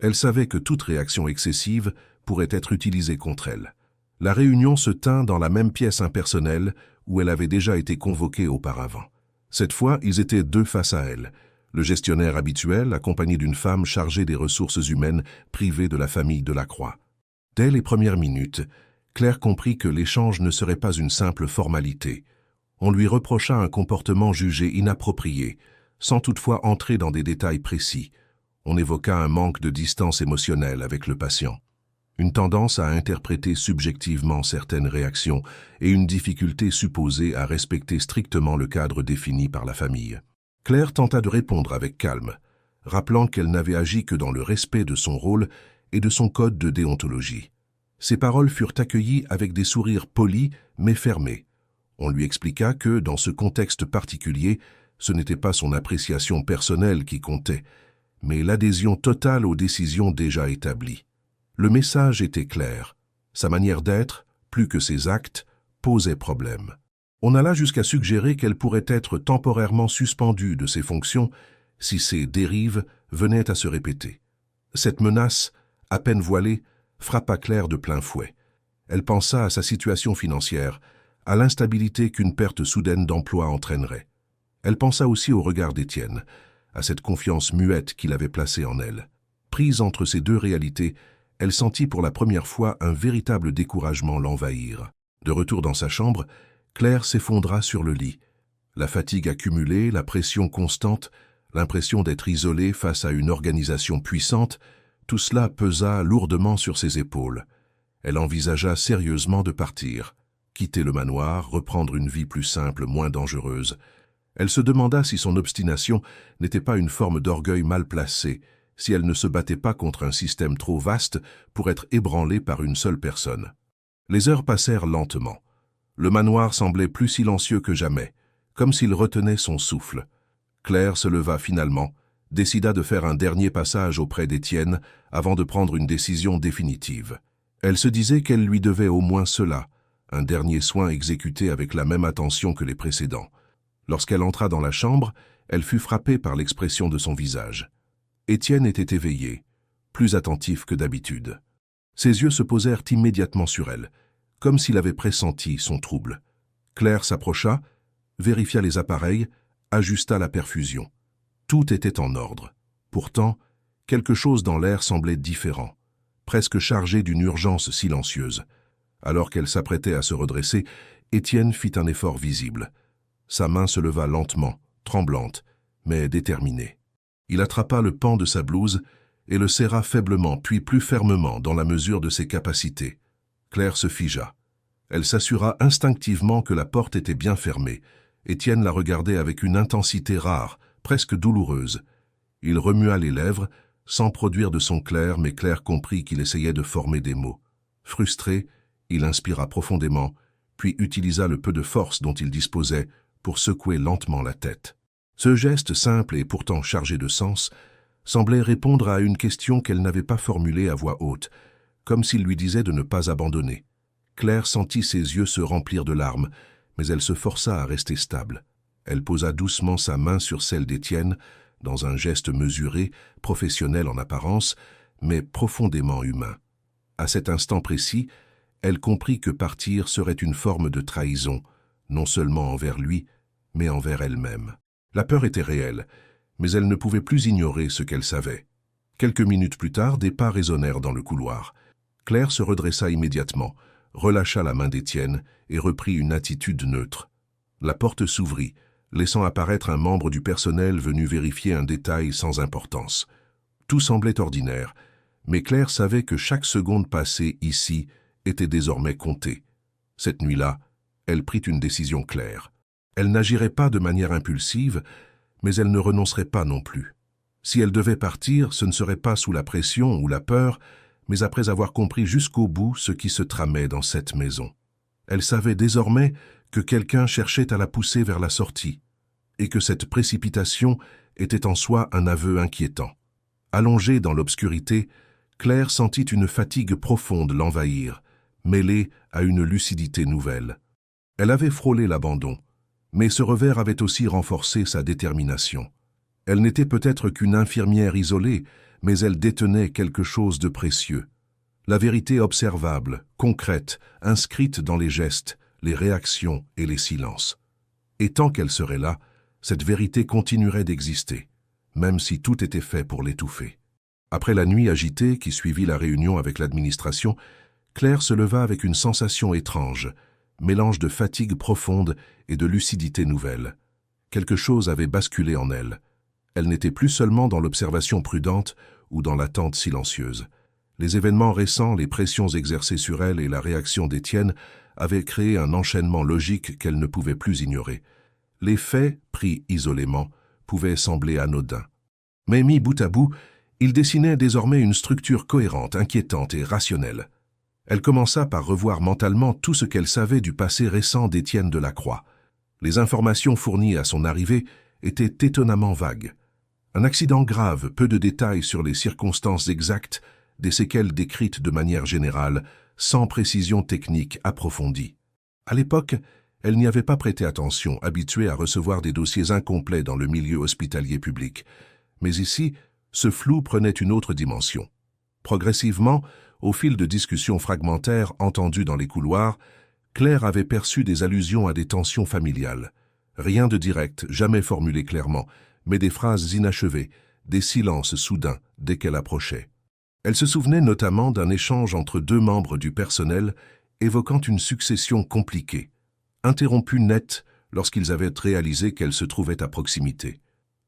S1: Elle savait que toute réaction excessive pourrait être utilisée contre elle. La réunion se tint dans la même pièce impersonnelle où elle avait déjà été convoquée auparavant. Cette fois, ils étaient deux face à elle. Le gestionnaire habituel, accompagné d'une femme chargée des ressources humaines privée de la famille Delacroix. Dès les premières minutes, Claire comprit que l'échange ne serait pas une simple formalité. On lui reprocha un comportement jugé inapproprié, sans toutefois entrer dans des détails précis. On évoqua un manque de distance émotionnelle avec le patient, une tendance à interpréter subjectivement certaines réactions et une difficulté supposée à respecter strictement le cadre défini par la famille. Claire tenta de répondre avec calme, rappelant qu'elle n'avait agi que dans le respect de son rôle et de son code de déontologie. Ses paroles furent accueillies avec des sourires polis mais fermés. On lui expliqua que, dans ce contexte particulier, ce n'était pas son appréciation personnelle qui comptait, mais l'adhésion totale aux décisions déjà établies. Le message était clair. Sa manière d'être, plus que ses actes, posait problème. On alla jusqu'à suggérer qu'elle pourrait être temporairement suspendue de ses fonctions si ces dérives venaient à se répéter. Cette menace, à peine voilée, frappa Claire de plein fouet. Elle pensa à sa situation financière, à l'instabilité qu'une perte soudaine d'emploi entraînerait. Elle pensa aussi au regard d'Étienne, à cette confiance muette qu'il avait placée en elle. Prise entre ces deux réalités, elle sentit pour la première fois un véritable découragement l'envahir. De retour dans sa chambre, Claire s'effondra sur le lit. La fatigue accumulée, la pression constante, l'impression d'être isolée face à une organisation puissante, tout cela pesa lourdement sur ses épaules. Elle envisagea sérieusement de partir, quitter le manoir, reprendre une vie plus simple, moins dangereuse. Elle se demanda si son obstination n'était pas une forme d'orgueil mal placé, si elle ne se battait pas contre un système trop vaste pour être ébranlée par une seule personne. Les heures passèrent lentement. Le manoir semblait plus silencieux que jamais, comme s'il retenait son souffle. Claire se leva finalement, décida de faire un dernier passage auprès d'Étienne avant de prendre une décision définitive. Elle se disait qu'elle lui devait au moins cela, un dernier soin exécuté avec la même attention que les précédents. Lorsqu'elle entra dans la chambre, elle fut frappée par l'expression de son visage. Étienne était éveillé, plus attentif que d'habitude. Ses yeux se posèrent immédiatement sur elle, comme s'il avait pressenti son trouble. Claire s'approcha, vérifia les appareils, ajusta la perfusion. Tout était en ordre. Pourtant, quelque chose dans l'air semblait différent, presque chargé d'une urgence silencieuse. Alors qu'elle s'apprêtait à se redresser, Étienne fit un effort visible. Sa main se leva lentement, tremblante, mais déterminée. Il attrapa le pan de sa blouse et le serra faiblement, puis plus fermement dans la mesure de ses capacités. Claire se figea. Elle s'assura instinctivement que la porte était bien fermée. Étienne la regardait avec une intensité rare, presque douloureuse. Il remua les lèvres, sans produire de son clair, mais Claire comprit qu'il essayait de former des mots. Frustré, il inspira profondément, puis utilisa le peu de force dont il disposait pour secouer lentement la tête. Ce geste simple et pourtant chargé de sens semblait répondre à une question qu'elle n'avait pas formulée à voix haute, comme s'il lui disait de ne pas abandonner. Claire sentit ses yeux se remplir de larmes, mais elle se força à rester stable. Elle posa doucement sa main sur celle d'Étienne, dans un geste mesuré, professionnel en apparence, mais profondément humain. À cet instant précis, elle comprit que partir serait une forme de trahison, non seulement envers lui, mais envers elle-même. La peur était réelle, mais elle ne pouvait plus ignorer ce qu'elle savait. Quelques minutes plus tard, des pas résonnèrent dans le couloir. Claire se redressa immédiatement, relâcha la main d'Étienne et reprit une attitude neutre. La porte s'ouvrit, laissant apparaître un membre du personnel venu vérifier un détail sans importance. Tout semblait ordinaire, mais Claire savait que chaque seconde passée ici était désormais comptée. Cette nuit-là, elle prit une décision claire. Elle n'agirait pas de manière impulsive, mais elle ne renoncerait pas non plus. Si elle devait partir, ce ne serait pas sous la pression ou la peur, mais après avoir compris jusqu'au bout ce qui se tramait dans cette maison. Elle savait désormais que quelqu'un cherchait à la pousser vers la sortie, et que cette précipitation était en soi un aveu inquiétant. Allongée dans l'obscurité, Claire sentit une fatigue profonde l'envahir, mêlée à une lucidité nouvelle. Elle avait frôlé l'abandon, mais ce revers avait aussi renforcé sa détermination. Elle n'était peut-être qu'une infirmière isolée, mais elle détenait quelque chose de précieux. La vérité observable, concrète, inscrite dans les gestes, les réactions et les silences. Et tant qu'elle serait là, cette vérité continuerait d'exister, même si tout était fait pour l'étouffer. Après la nuit agitée qui suivit la réunion avec l'administration, Claire se leva avec une sensation étrange, mélange de fatigue profonde et de lucidité nouvelle. Quelque chose avait basculé en elle. Elle n'était plus seulement dans l'observation prudente ou dans l'attente silencieuse. Les événements récents, les pressions exercées sur elle et la réaction d'Étienne avaient créé un enchaînement logique qu'elle ne pouvait plus ignorer. Les faits, pris isolément, pouvaient sembler anodins. Mais mis bout à bout, ils dessinaient désormais une structure cohérente, inquiétante et rationnelle. Elle commença par revoir mentalement tout ce qu'elle savait du passé récent d'Étienne Delacroix. Les informations fournies à son arrivée étaient étonnamment vagues. Un accident grave, peu de détails sur les circonstances exactes, des séquelles décrites de manière générale, sans précision technique approfondie. À l'époque, elle n'y avait pas prêté attention, habituée à recevoir des dossiers incomplets dans le milieu hospitalier public. Mais ici, ce flou prenait une autre dimension. Progressivement, au fil de discussions fragmentaires entendues dans les couloirs, Claire avait perçu des allusions à des tensions familiales. Rien de direct, jamais formulé clairement, mais des phrases inachevées, des silences soudains dès qu'elle approchait. Elle se souvenait notamment d'un échange entre deux membres du personnel évoquant une succession compliquée, interrompue net lorsqu'ils avaient réalisé qu'elle se trouvait à proximité.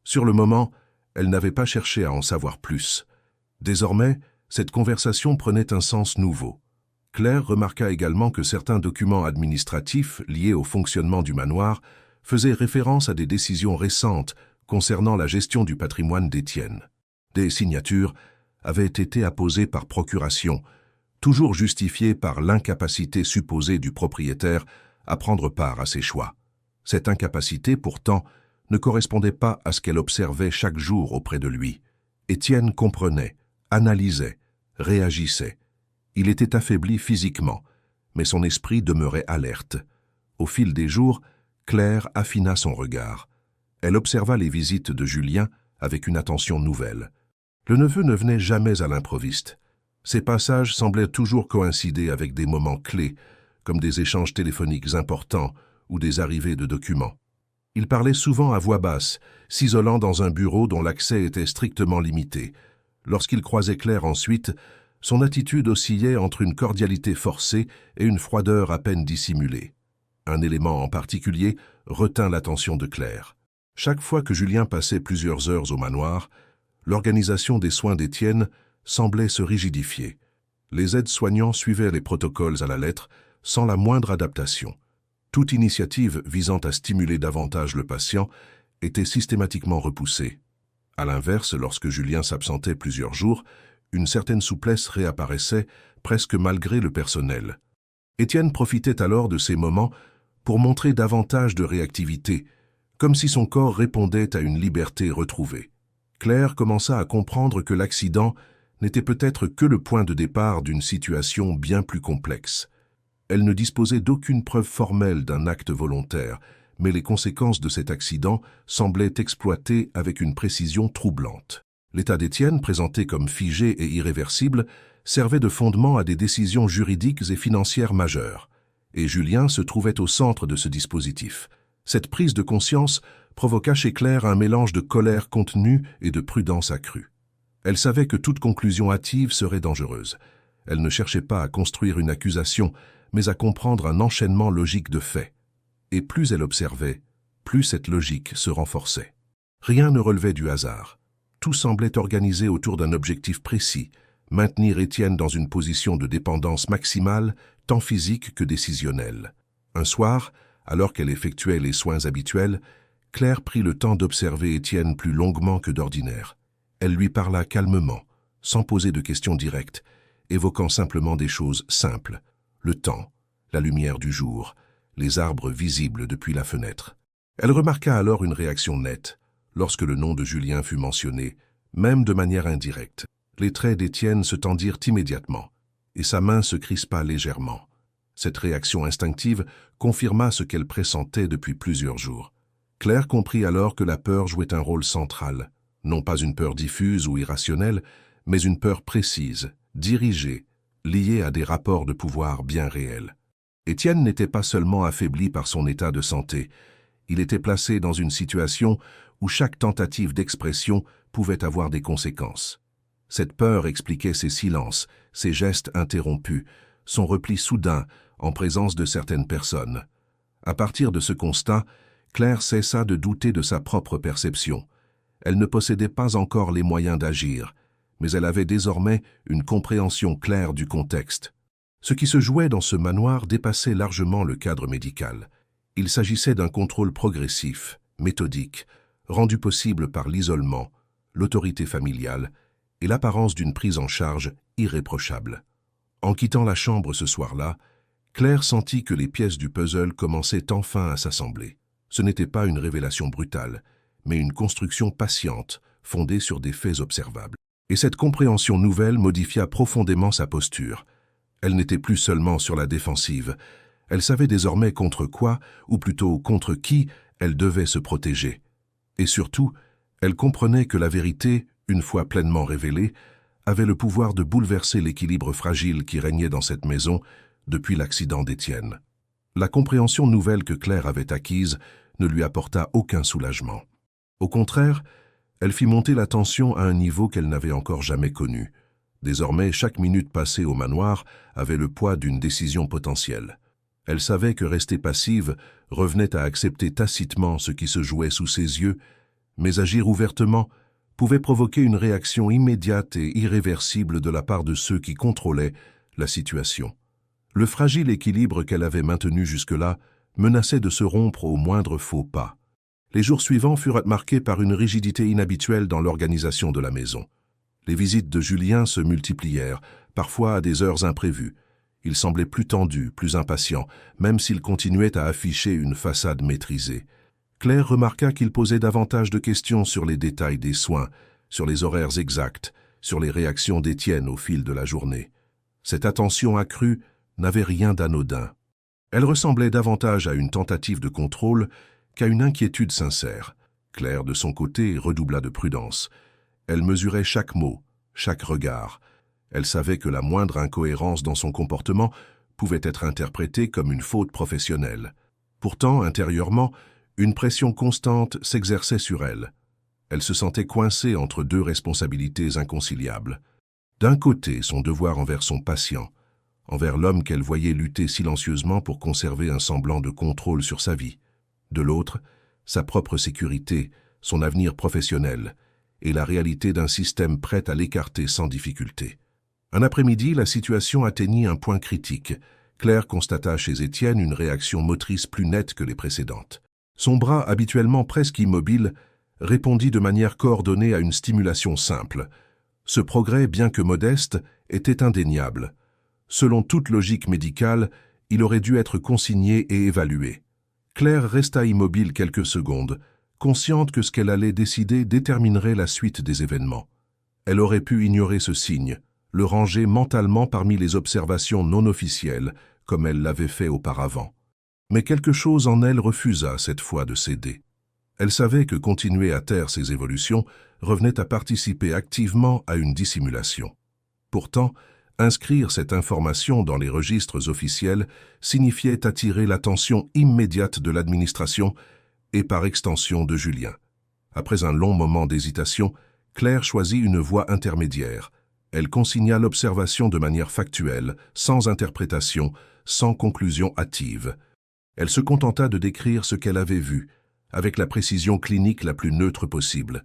S1: Sur le moment, elle n'avait pas cherché à en savoir plus. Désormais, cette conversation prenait un sens nouveau. Claire remarqua également que certains documents administratifs liés au fonctionnement du manoir faisaient référence à des décisions récentes concernant la gestion du patrimoine d'Étienne. Des signatures avaient été apposées par procuration, toujours justifiées par l'incapacité supposée du propriétaire à prendre part à ses choix. Cette incapacité, pourtant, ne correspondait pas à ce qu'elle observait chaque jour auprès de lui. Étienne comprenait, analysait, réagissait. Il était affaibli physiquement, mais son esprit demeurait alerte. Au fil des jours, Claire affina son regard. Elle observa les visites de Julien avec une attention nouvelle. Le neveu ne venait jamais à l'improviste. Ses passages semblaient toujours coïncider avec des moments clés, comme des échanges téléphoniques importants ou des arrivées de documents. Il parlait souvent à voix basse, s'isolant dans un bureau dont l'accès était strictement limité. Lorsqu'il croisait Claire ensuite, son attitude oscillait entre une cordialité forcée et une froideur à peine dissimulée. Un élément en particulier retint l'attention de Claire. Chaque fois que Julien passait plusieurs heures au manoir, l'organisation des soins d'Étienne semblait se rigidifier. Les aides-soignants suivaient les protocoles à la lettre, sans la moindre adaptation. Toute initiative visant à stimuler davantage le patient était systématiquement repoussée. À l'inverse, lorsque Julien s'absentait plusieurs jours, une certaine souplesse réapparaissait, presque malgré le personnel. Étienne profitait alors de ces moments pour montrer davantage de réactivité, comme si son corps répondait à une liberté retrouvée. Claire commença à comprendre que l'accident n'était peut-être que le point de départ d'une situation bien plus complexe. Elle ne disposait d'aucune preuve formelle d'un acte volontaire, mais les conséquences de cet accident semblaient exploitées avec une précision troublante. L'état d'Étienne, présenté comme figé et irréversible, servait de fondement à des décisions juridiques et financières majeures. Et Julien se trouvait au centre de ce dispositif. Cette prise de conscience provoqua chez Claire un mélange de colère contenue et de prudence accrue. Elle savait que toute conclusion hâtive serait dangereuse. Elle ne cherchait pas à construire une accusation, mais à comprendre un enchaînement logique de faits. Et plus elle observait, plus cette logique se renforçait. Rien ne relevait du hasard. Tout semblait organisé autour d'un objectif précis, maintenir Étienne dans une position de dépendance maximale, tant physique que décisionnelle. Un soir, alors qu'elle effectuait les soins habituels, Claire prit le temps d'observer Étienne plus longuement que d'ordinaire. Elle lui parla calmement, sans poser de questions directes, évoquant simplement des choses simples, le temps, la lumière du jour, les arbres visibles depuis la fenêtre. Elle remarqua alors une réaction nette, lorsque le nom de Julien fut mentionné, même de manière indirecte. Les traits d'Étienne se tendirent immédiatement, et sa main se crispa légèrement. Cette réaction instinctive confirma ce qu'elle pressentait depuis plusieurs jours. Claire comprit alors que la peur jouait un rôle central, non pas une peur diffuse ou irrationnelle, mais une peur précise, dirigée, liée à des rapports de pouvoir bien réels. Étienne n'était pas seulement affaibli par son état de santé, il était placé dans une situation où chaque tentative d'expression pouvait avoir des conséquences. Cette peur expliquait ses silences, ses gestes interrompus, son repli soudain en présence de certaines personnes. À partir de ce constat, Claire cessa de douter de sa propre perception. Elle ne possédait pas encore les moyens d'agir, mais elle avait désormais une compréhension claire du contexte. Ce qui se jouait dans ce manoir dépassait largement le cadre médical. Il s'agissait d'un contrôle progressif, méthodique, rendu possible par l'isolement, l'autorité familiale et l'apparence d'une prise en charge irréprochable. En quittant la chambre ce soir-là, Claire sentit que les pièces du puzzle commençaient enfin à s'assembler. Ce n'était pas une révélation brutale, mais une construction patiente, fondée sur des faits observables. Et cette compréhension nouvelle modifia profondément sa posture. Elle n'était plus seulement sur la défensive. Elle savait désormais contre quoi, ou plutôt contre qui, elle devait se protéger. Et surtout, elle comprenait que la vérité, une fois pleinement révélée, avait le pouvoir de bouleverser l'équilibre fragile qui régnait dans cette maison depuis l'accident d'Étienne. La compréhension nouvelle que Claire avait acquise ne lui apporta aucun soulagement. Au contraire, elle fit monter la tension à un niveau qu'elle n'avait encore jamais connu. Désormais, chaque minute passée au manoir avait le poids d'une décision potentielle. Elle savait que rester passive revenait à accepter tacitement ce qui se jouait sous ses yeux, mais agir ouvertement pouvait provoquer une réaction immédiate et irréversible de la part de ceux qui contrôlaient la situation. Le fragile équilibre qu'elle avait maintenu jusque-là menaçait de se rompre au moindre faux pas. Les jours suivants furent marqués par une rigidité inhabituelle dans l'organisation de la maison. Les visites de Julien se multiplièrent, parfois à des heures imprévues. Il semblait plus tendu, plus impatient, même s'il continuait à afficher une façade maîtrisée. Claire remarqua qu'il posait davantage de questions sur les détails des soins, sur les horaires exacts, sur les réactions d'Étienne au fil de la journée. Cette attention accrue n'avait rien d'anodin. Elle ressemblait davantage à une tentative de contrôle qu'à une inquiétude sincère. Claire, de son côté, redoubla de prudence. Elle mesurait chaque mot, chaque regard. Elle savait que la moindre incohérence dans son comportement pouvait être interprétée comme une faute professionnelle. Pourtant, intérieurement, une pression constante s'exerçait sur elle. Elle se sentait coincée entre deux responsabilités inconciliables. D'un côté, son devoir envers son patient, envers l'homme qu'elle voyait lutter silencieusement pour conserver un semblant de contrôle sur sa vie. De l'autre, sa propre sécurité, son avenir professionnel et la réalité d'un système prêt à l'écarter sans difficulté. Un après-midi, la situation atteignit un point critique. Claire constata chez Étienne une réaction motrice plus nette que les précédentes. Son bras, habituellement presque immobile, répondit de manière coordonnée à une stimulation simple. Ce progrès, bien que modeste, était indéniable. Selon toute logique médicale, il aurait dû être consigné et évalué. Claire resta immobile quelques secondes, consciente que ce qu'elle allait décider déterminerait la suite des événements. Elle aurait pu ignorer ce signe, le ranger mentalement parmi les observations non officielles, comme elle l'avait fait auparavant. Mais quelque chose en elle refusa cette fois de céder. Elle savait que continuer à taire ces évolutions revenait à participer activement à une dissimulation. Pourtant, inscrire cette information dans les registres officiels signifiait attirer l'attention immédiate de l'administration et par extension de Julien. Après un long moment d'hésitation, Claire choisit une voie intermédiaire. Elle consigna l'observation de manière factuelle, sans interprétation, sans conclusion hâtive. Elle se contenta de décrire ce qu'elle avait vu, avec la précision clinique la plus neutre possible.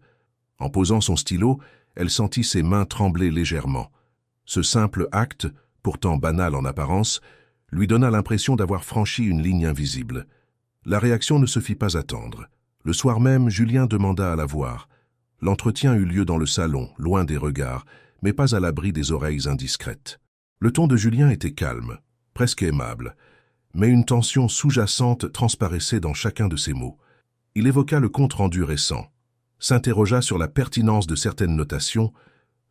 S1: En posant son stylo, elle sentit ses mains trembler légèrement. Ce simple acte, pourtant banal en apparence, lui donna l'impression d'avoir franchi une ligne invisible. La réaction ne se fit pas attendre. Le soir même, Julien demanda à la voir. L'entretien eut lieu dans le salon, loin des regards, mais pas à l'abri des oreilles indiscrètes. Le ton de Julien était calme, presque aimable, mais une tension sous-jacente transparaissait dans chacun de ses mots. Il évoqua le compte-rendu récent, s'interrogea sur la pertinence de certaines notations,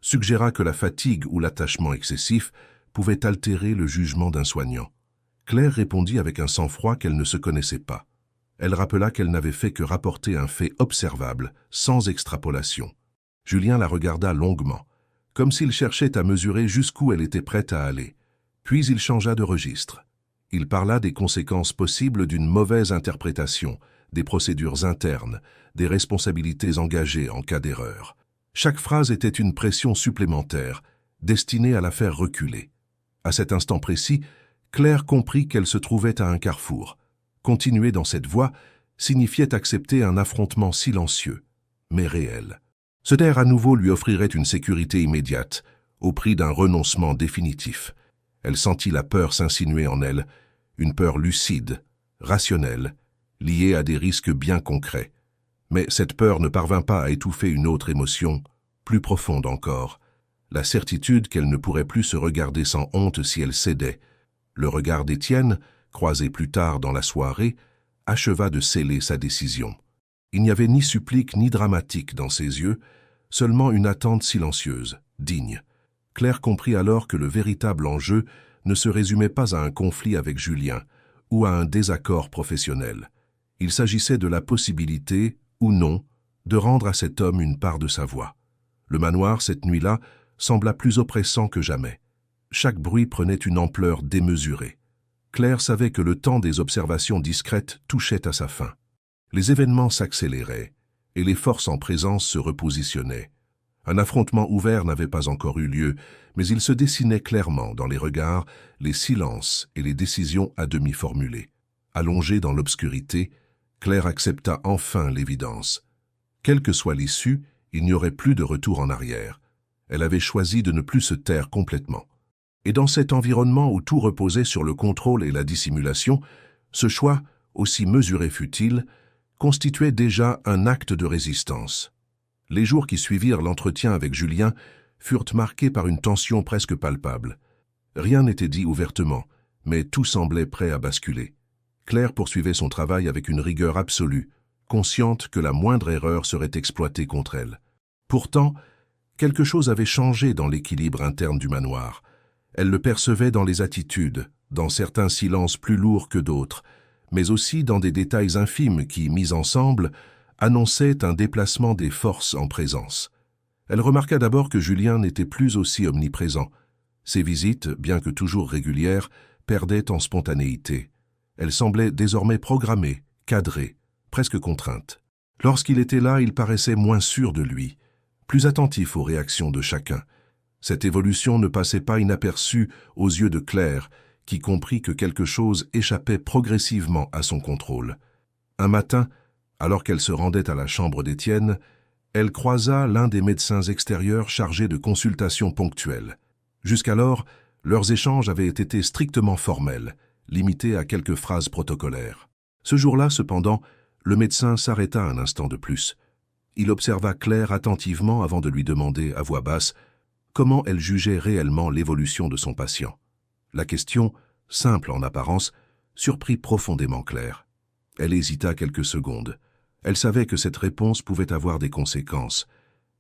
S1: suggéra que la fatigue ou l'attachement excessif pouvaient altérer le jugement d'un soignant. Claire répondit avec un sang-froid qu'elle ne se connaissait pas. Elle rappela qu'elle n'avait fait que rapporter un fait observable, sans extrapolation. Julien la regarda longuement, comme s'il cherchait à mesurer jusqu'où elle était prête à aller. Puis il changea de registre. Il parla des conséquences possibles d'une mauvaise interprétation, des procédures internes, des responsabilités engagées en cas d'erreur. Chaque phrase était une pression supplémentaire, destinée à la faire reculer. À cet instant précis, Claire comprit qu'elle se trouvait à un carrefour. Continuer dans cette voie signifiait accepter un affrontement silencieux, mais réel. Se taire à nouveau lui offrirait une sécurité immédiate, au prix d'un renoncement définitif. Elle sentit la peur s'insinuer en elle, une peur lucide, rationnelle, liée à des risques bien concrets. Mais cette peur ne parvint pas à étouffer une autre émotion, plus profonde encore, la certitude qu'elle ne pourrait plus se regarder sans honte si elle cédait. Le regard d'Étienne, croisé plus tard dans la soirée, acheva de sceller sa décision. Il n'y avait ni supplique ni dramatique dans ses yeux, seulement une attente silencieuse, digne. Claire comprit alors que le véritable enjeu ne se résumait pas à un conflit avec Julien ou à un désaccord professionnel. Il s'agissait de la possibilité, ou non, de rendre à cet homme une part de sa voix. Le manoir, cette nuit-là, sembla plus oppressant que jamais. Chaque bruit prenait une ampleur démesurée. Claire savait que le temps des observations discrètes touchait à sa fin. Les événements s'accéléraient, et les forces en présence se repositionnaient. Un affrontement ouvert n'avait pas encore eu lieu, mais il se dessinait clairement dans les regards, les silences et les décisions à demi formulées. Allongée dans l'obscurité, Claire accepta enfin l'évidence. Quelle que soit l'issue, il n'y aurait plus de retour en arrière. Elle avait choisi de ne plus se taire complètement. Et dans cet environnement où tout reposait sur le contrôle et la dissimulation, ce choix, aussi mesuré fût-il, constituait déjà un acte de résistance. Les jours qui suivirent l'entretien avec Julien furent marqués par une tension presque palpable. Rien n'était dit ouvertement, mais tout semblait prêt à basculer. Claire poursuivait son travail avec une rigueur absolue, consciente que la moindre erreur serait exploitée contre elle. Pourtant, quelque chose avait changé dans l'équilibre interne du manoir. Elle le percevait dans les attitudes, dans certains silences plus lourds que d'autres, mais aussi dans des détails infimes qui, mis ensemble, annonçaient un déplacement des forces en présence. Elle remarqua d'abord que Julien n'était plus aussi omniprésent. Ses visites, bien que toujours régulières, perdaient en spontanéité. Elles semblaient désormais programmées, cadrées, presque contraintes. Lorsqu'il était là, il paraissait moins sûr de lui, plus attentif aux réactions de chacun. Cette évolution ne passait pas inaperçue aux yeux de Claire, qui comprit que quelque chose échappait progressivement à son contrôle. Un matin, alors qu'elle se rendait à la chambre d'Étienne, elle croisa l'un des médecins extérieurs chargés de consultations ponctuelles. Jusqu'alors, leurs échanges avaient été strictement formels, limités à quelques phrases protocolaires. Ce jour-là, cependant, le médecin s'arrêta un instant de plus. Il observa Claire attentivement avant de lui demander à voix basse comment elle jugeait réellement l'évolution de son patient. La question, simple en apparence, surprit profondément Claire. Elle hésita quelques secondes. Elle savait que cette réponse pouvait avoir des conséquences,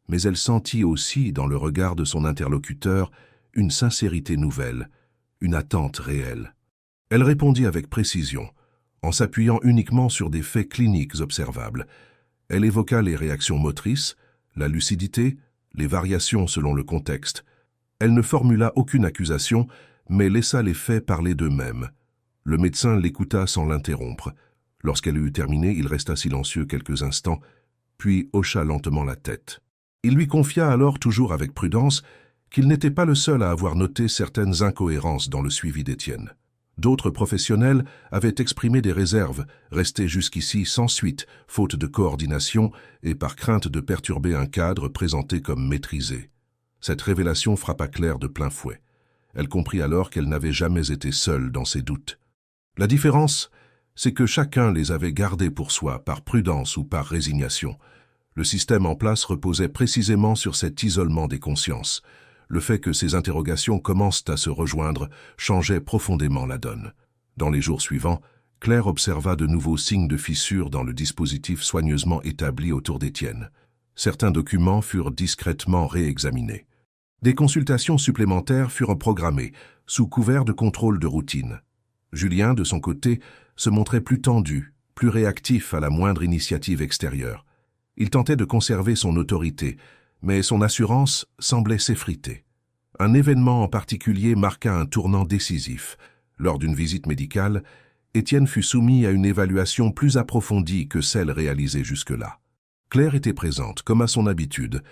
S1: mais elle sentit aussi dans le regard de son interlocuteur une sincérité nouvelle, une attente réelle. Elle répondit avec précision, en s'appuyant uniquement sur des faits cliniques observables. Elle évoqua les réactions motrices, la lucidité, les variations selon le contexte. Elle ne formula aucune accusation, mais laissa les faits parler d'eux-mêmes. Le médecin l'écouta sans l'interrompre. Lorsqu'elle eut terminé, il resta silencieux quelques instants, puis hocha lentement la tête. Il lui confia alors, toujours avec prudence, qu'il n'était pas le seul à avoir noté certaines incohérences dans le suivi d'Étienne. D'autres professionnels avaient exprimé des réserves, restés jusqu'ici sans suite, faute de coordination et par crainte de perturber un cadre présenté comme maîtrisé. Cette révélation frappa Claire de plein fouet. Elle comprit alors qu'elle n'avait jamais été seule dans ses doutes. La différence, c'est que chacun les avait gardés pour soi, par prudence ou par résignation. Le système en place reposait précisément sur cet isolement des consciences. Le fait que ces interrogations commencent à se rejoindre changeait profondément la donne. Dans les jours suivants, Claire observa de nouveaux signes de fissure dans le dispositif soigneusement établi autour d'Étienne. Certains documents furent discrètement réexaminés. Des consultations supplémentaires furent programmées, sous couvert de contrôle de routine. Julien, de son côté, se montrait plus tendu, plus réactif à la moindre initiative extérieure. Il tentait de conserver son autorité, mais son assurance semblait s'effriter. Un événement en particulier marqua un tournant décisif. Lors d'une visite médicale, Étienne fut soumis à une évaluation plus approfondie que celle réalisée jusque-là. Claire était présente, comme à son habitude,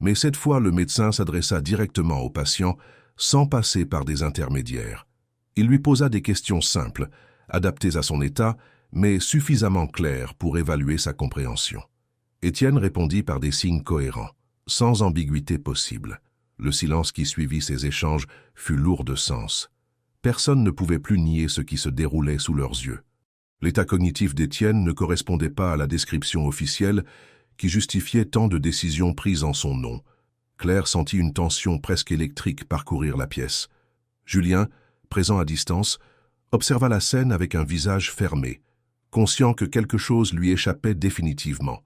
S1: mais cette fois le médecin s'adressa directement au patient, sans passer par des intermédiaires. Il lui posa des questions simples, adaptées à son état, mais suffisamment claires pour évaluer sa compréhension. Étienne répondit par des signes cohérents, sans ambiguïté possible. Le silence qui suivit ces échanges fut lourd de sens. Personne ne pouvait plus nier ce qui se déroulait sous leurs yeux. L'état cognitif d'Étienne ne correspondait pas à la description officielle qui justifiait tant de décisions prises en son nom. Claire sentit une tension presque électrique parcourir la pièce. Julien, présent à distance, observa la scène avec un visage fermé, conscient que quelque chose lui échappait définitivement.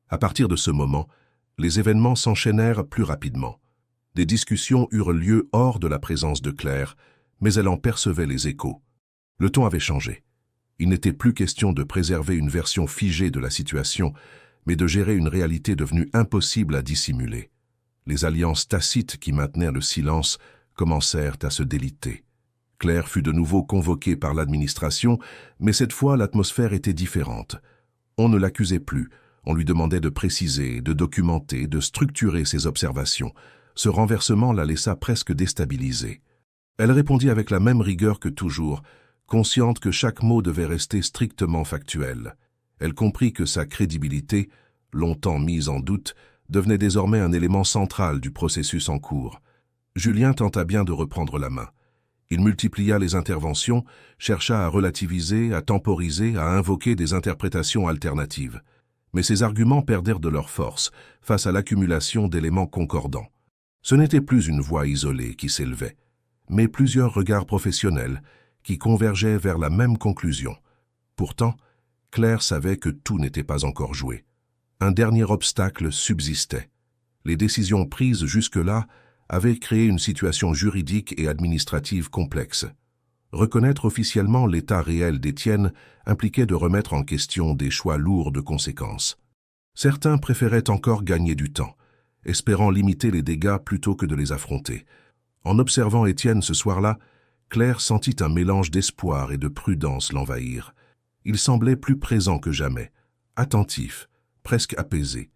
S1: À partir de ce moment, les événements s'enchaînèrent plus rapidement. Des discussions eurent lieu hors de la présence de Claire, mais elle en percevait les échos. Le ton avait changé. Il n'était plus question de préserver une version figée de la situation, mais de gérer une réalité devenue impossible à dissimuler. Les alliances tacites qui maintenaient le silence commencèrent à se déliter. Claire fut de nouveau convoquée par l'administration, mais cette fois l'atmosphère était différente. On ne l'accusait plus, on lui demandait de préciser, de documenter, de structurer ses observations. Ce renversement la laissa presque déstabilisée. Elle répondit avec la même rigueur que toujours, consciente que chaque mot devait rester strictement factuel. Elle comprit que sa crédibilité, longtemps mise en doute, devenait désormais un élément central du processus en cours. Julien tenta bien de reprendre la main. Il multiplia les interventions, chercha à relativiser, à temporiser, à invoquer des interprétations alternatives. Mais ses arguments perdèrent de leur force face à l'accumulation d'éléments concordants. Ce n'était plus une voix isolée qui s'élevait, mais plusieurs regards professionnels qui convergeaient vers la même conclusion. Pourtant, Claire savait que tout n'était pas encore joué. Un dernier obstacle subsistait. Les décisions prises jusque-là avaient créé une situation juridique et administrative complexe. Reconnaître officiellement l'état réel d'Étienne impliquait de remettre en question des choix lourds de conséquences. Certains préféraient encore gagner du temps, espérant limiter les dégâts plutôt que de les affronter. En observant Étienne ce soir-là, Claire sentit un mélange d'espoir et de prudence l'envahir. Il semblait plus présent que jamais, attentif, presque apaisé.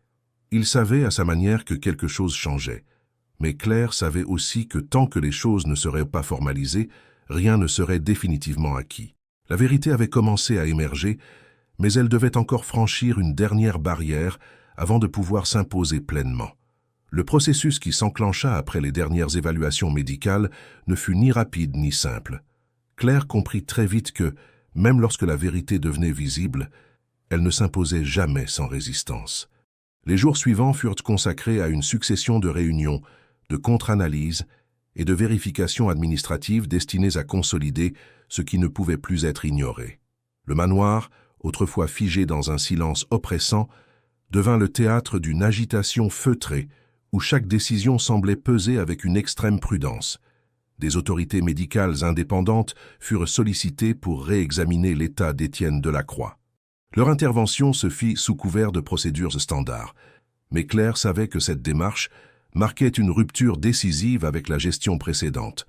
S1: Il savait à sa manière que quelque chose changeait. Mais Claire savait aussi que tant que les choses ne seraient pas formalisées, rien ne serait définitivement acquis. La vérité avait commencé à émerger, mais elle devait encore franchir une dernière barrière avant de pouvoir s'imposer pleinement. Le processus qui s'enclencha après les dernières évaluations médicales ne fut ni rapide ni simple. Claire comprit très vite que, même lorsque la vérité devenait visible, elle ne s'imposait jamais sans résistance. Les jours suivants furent consacrés à une succession de réunions, de contre-analyses et de vérifications administratives destinées à consolider ce qui ne pouvait plus être ignoré. Le manoir, autrefois figé dans un silence oppressant, devint le théâtre d'une agitation feutrée où chaque décision semblait peser avec une extrême prudence. Des autorités médicales indépendantes furent sollicitées pour réexaminer l'état d'Étienne Delacroix. Leur intervention se fit sous couvert de procédures standards, mais Claire savait que cette démarche marquait une rupture décisive avec la gestion précédente.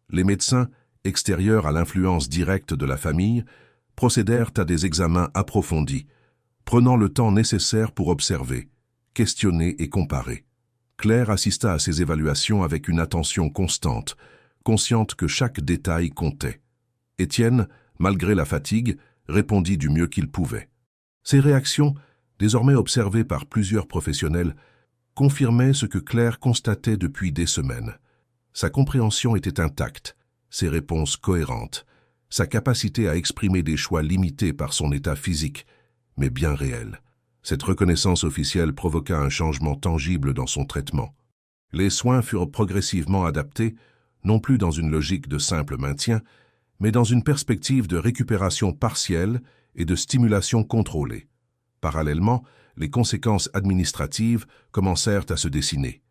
S1: Les médecins, extérieurs à l'influence directe de la famille, procédèrent à des examens approfondis, prenant le temps nécessaire pour observer, questionner et comparer. Claire assista à ces évaluations avec une attention constante, consciente que chaque détail comptait. Étienne, malgré la fatigue, répondit du mieux qu'il pouvait. Ces réactions, désormais observées par plusieurs professionnels, confirmaient ce que Claire constatait depuis des semaines. Sa compréhension était intacte, ses réponses cohérentes, sa capacité à exprimer des choix limités par son état physique, mais bien réel. Cette reconnaissance officielle provoqua un changement tangible dans son traitement. Les soins furent progressivement adaptés, non plus dans une logique de simple maintien, mais dans une perspective de récupération partielle et de stimulation contrôlée. Parallèlement, les conséquences administratives commencèrent à se dessiner.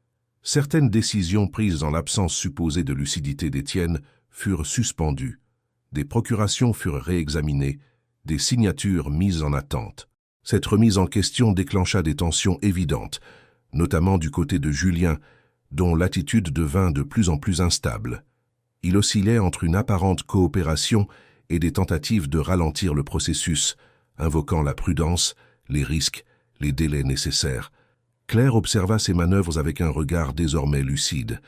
S1: Certaines décisions prises en l'absence supposée de lucidité d'Étienne furent suspendues. Des procurations furent réexaminées, des signatures mises en attente. Cette remise en question déclencha des tensions évidentes, notamment du côté de Julien, dont l'attitude devint de plus en plus instable. Il oscillait entre une apparente coopération et des tentatives de ralentir le processus, invoquant la prudence, les risques, les délais nécessaires. Claire observa ses manœuvres avec un regard désormais lucide.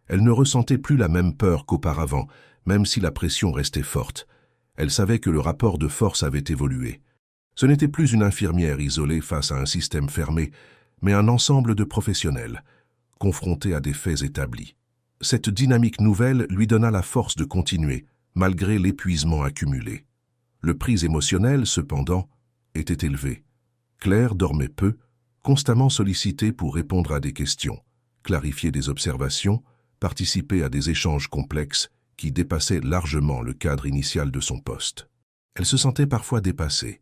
S1: Elle ne ressentait plus la même peur qu'auparavant, même si la pression restait forte. Elle savait que le rapport de force avait évolué. Ce n'était plus une infirmière isolée face à un système fermé, mais un ensemble de professionnels, confrontés à des faits établis. Cette dynamique nouvelle lui donna la force de continuer, malgré l'épuisement accumulé. Le prix émotionnel, cependant, était élevé. Claire dormait peu, constamment sollicitée pour répondre à des questions, clarifier des observations, participer à des échanges complexes qui dépassaient largement le cadre initial de son poste. Elle se sentait parfois dépassée,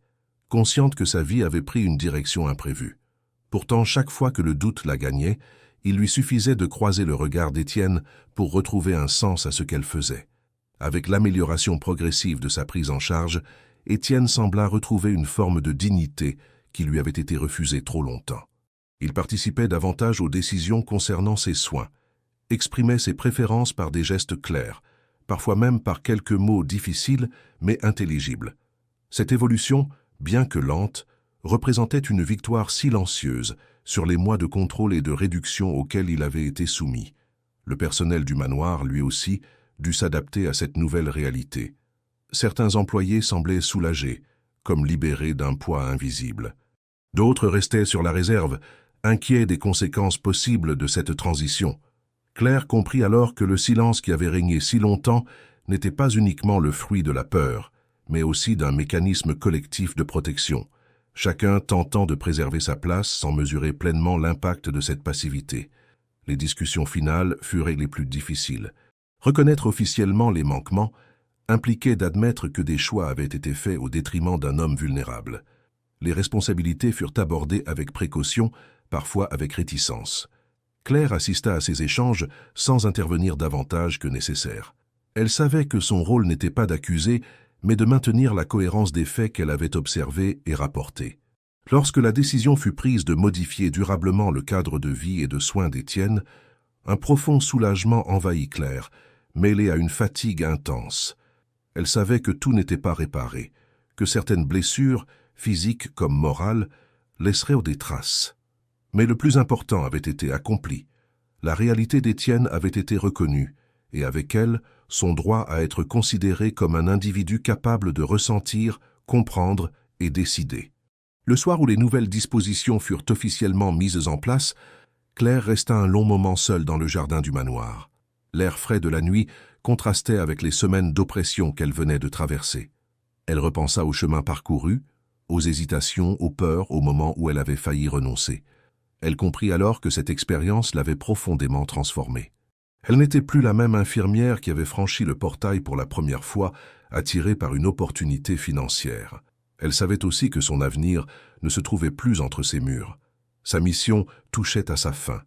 S1: consciente que sa vie avait pris une direction imprévue. Pourtant, chaque fois que le doute la gagnait, il lui suffisait de croiser le regard d'Étienne pour retrouver un sens à ce qu'elle faisait. Avec l'amélioration progressive de sa prise en charge, Étienne sembla retrouver une forme de dignité qui lui avait été refusée trop longtemps. Il participait davantage aux décisions concernant ses soins, exprimait ses préférences par des gestes clairs, parfois même par quelques mots difficiles mais intelligibles. Cette évolution, bien que lente, représentait une victoire silencieuse sur les mois de contrôle et de réduction auxquels il avait été soumis. Le personnel du manoir, lui aussi, dut s'adapter à cette nouvelle réalité. Certains employés semblaient soulagés, comme libérés d'un poids invisible. D'autres restaient sur la réserve, inquiets des conséquences possibles de cette transition. Claire comprit alors que le silence qui avait régné si longtemps n'était pas uniquement le fruit de la peur, mais aussi d'un mécanisme collectif de protection, chacun tentant de préserver sa place sans mesurer pleinement l'impact de cette passivité. Les discussions finales furent les plus difficiles. Reconnaître officiellement les manquements impliquait d'admettre que des choix avaient été faits au détriment d'un homme vulnérable. Les responsabilités furent abordées avec précaution, parfois avec réticence. Claire assista à ces échanges sans intervenir davantage que nécessaire. Elle savait que son rôle n'était pas d'accuser, mais de maintenir la cohérence des faits qu'elle avait observés et rapportés. Lorsque la décision fut prise de modifier durablement le cadre de vie et de soins d'Étienne, un profond soulagement envahit Claire, mêlé à une fatigue intense. Elle savait que tout n'était pas réparé, que certaines blessures, physiques comme morales, laisseraient des traces. Mais le plus important avait été accompli. La réalité d'Étienne avait été reconnue, et avec elle, son droit à être considéré comme un individu capable de ressentir, comprendre et décider. Le soir où les nouvelles dispositions furent officiellement mises en place, Claire resta un long moment seule dans le jardin du manoir. L'air frais de la nuit contrastait avec les semaines d'oppression qu'elle venait de traverser. Elle repensa au chemin parcouru, aux hésitations, aux peurs, au moment où elle avait failli renoncer. Elle comprit alors que cette expérience l'avait profondément transformée. Elle n'était plus la même infirmière qui avait franchi le portail pour la première fois, attirée par une opportunité financière. Elle savait aussi que son avenir ne se trouvait plus entre ses murs. Sa mission touchait à sa fin.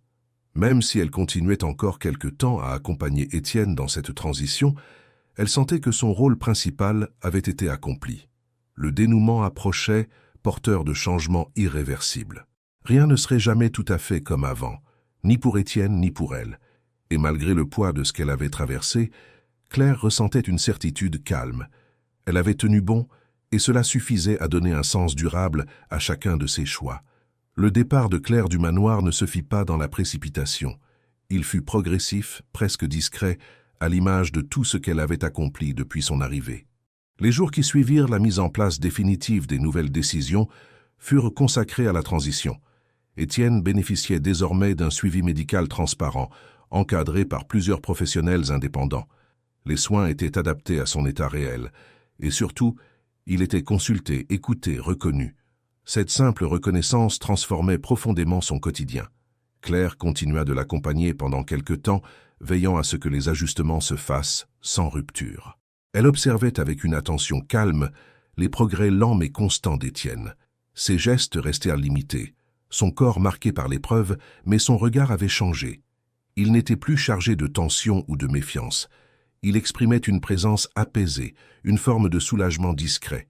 S1: Même si elle continuait encore quelque temps à accompagner Étienne dans cette transition, elle sentait que son rôle principal avait été accompli. Le dénouement approchait, porteur de changements irréversibles. Rien ne serait jamais tout à fait comme avant, ni pour Étienne ni pour elle. Et malgré le poids de ce qu'elle avait traversé, Claire ressentait une certitude calme. Elle avait tenu bon, et cela suffisait à donner un sens durable à chacun de ses choix. Le départ de Claire du manoir ne se fit pas dans la précipitation. Il fut progressif, presque discret, à l'image de tout ce qu'elle avait accompli depuis son arrivée. Les jours qui suivirent la mise en place définitive des nouvelles décisions furent consacrés à la transition. Étienne bénéficiait désormais d'un suivi médical transparent, encadré par plusieurs professionnels indépendants. Les soins étaient adaptés à son état réel, et surtout, il était consulté, écouté, reconnu. Cette simple reconnaissance transformait profondément son quotidien. Claire continua de l'accompagner pendant quelque temps, veillant à ce que les ajustements se fassent sans rupture. Elle observait avec une attention calme les progrès lents mais constants d'Étienne. Ses gestes restèrent limités, son corps marqué par l'épreuve, mais son regard avait changé. Il n'était plus chargé de tension ou de méfiance. Il exprimait une présence apaisée, une forme de soulagement discret.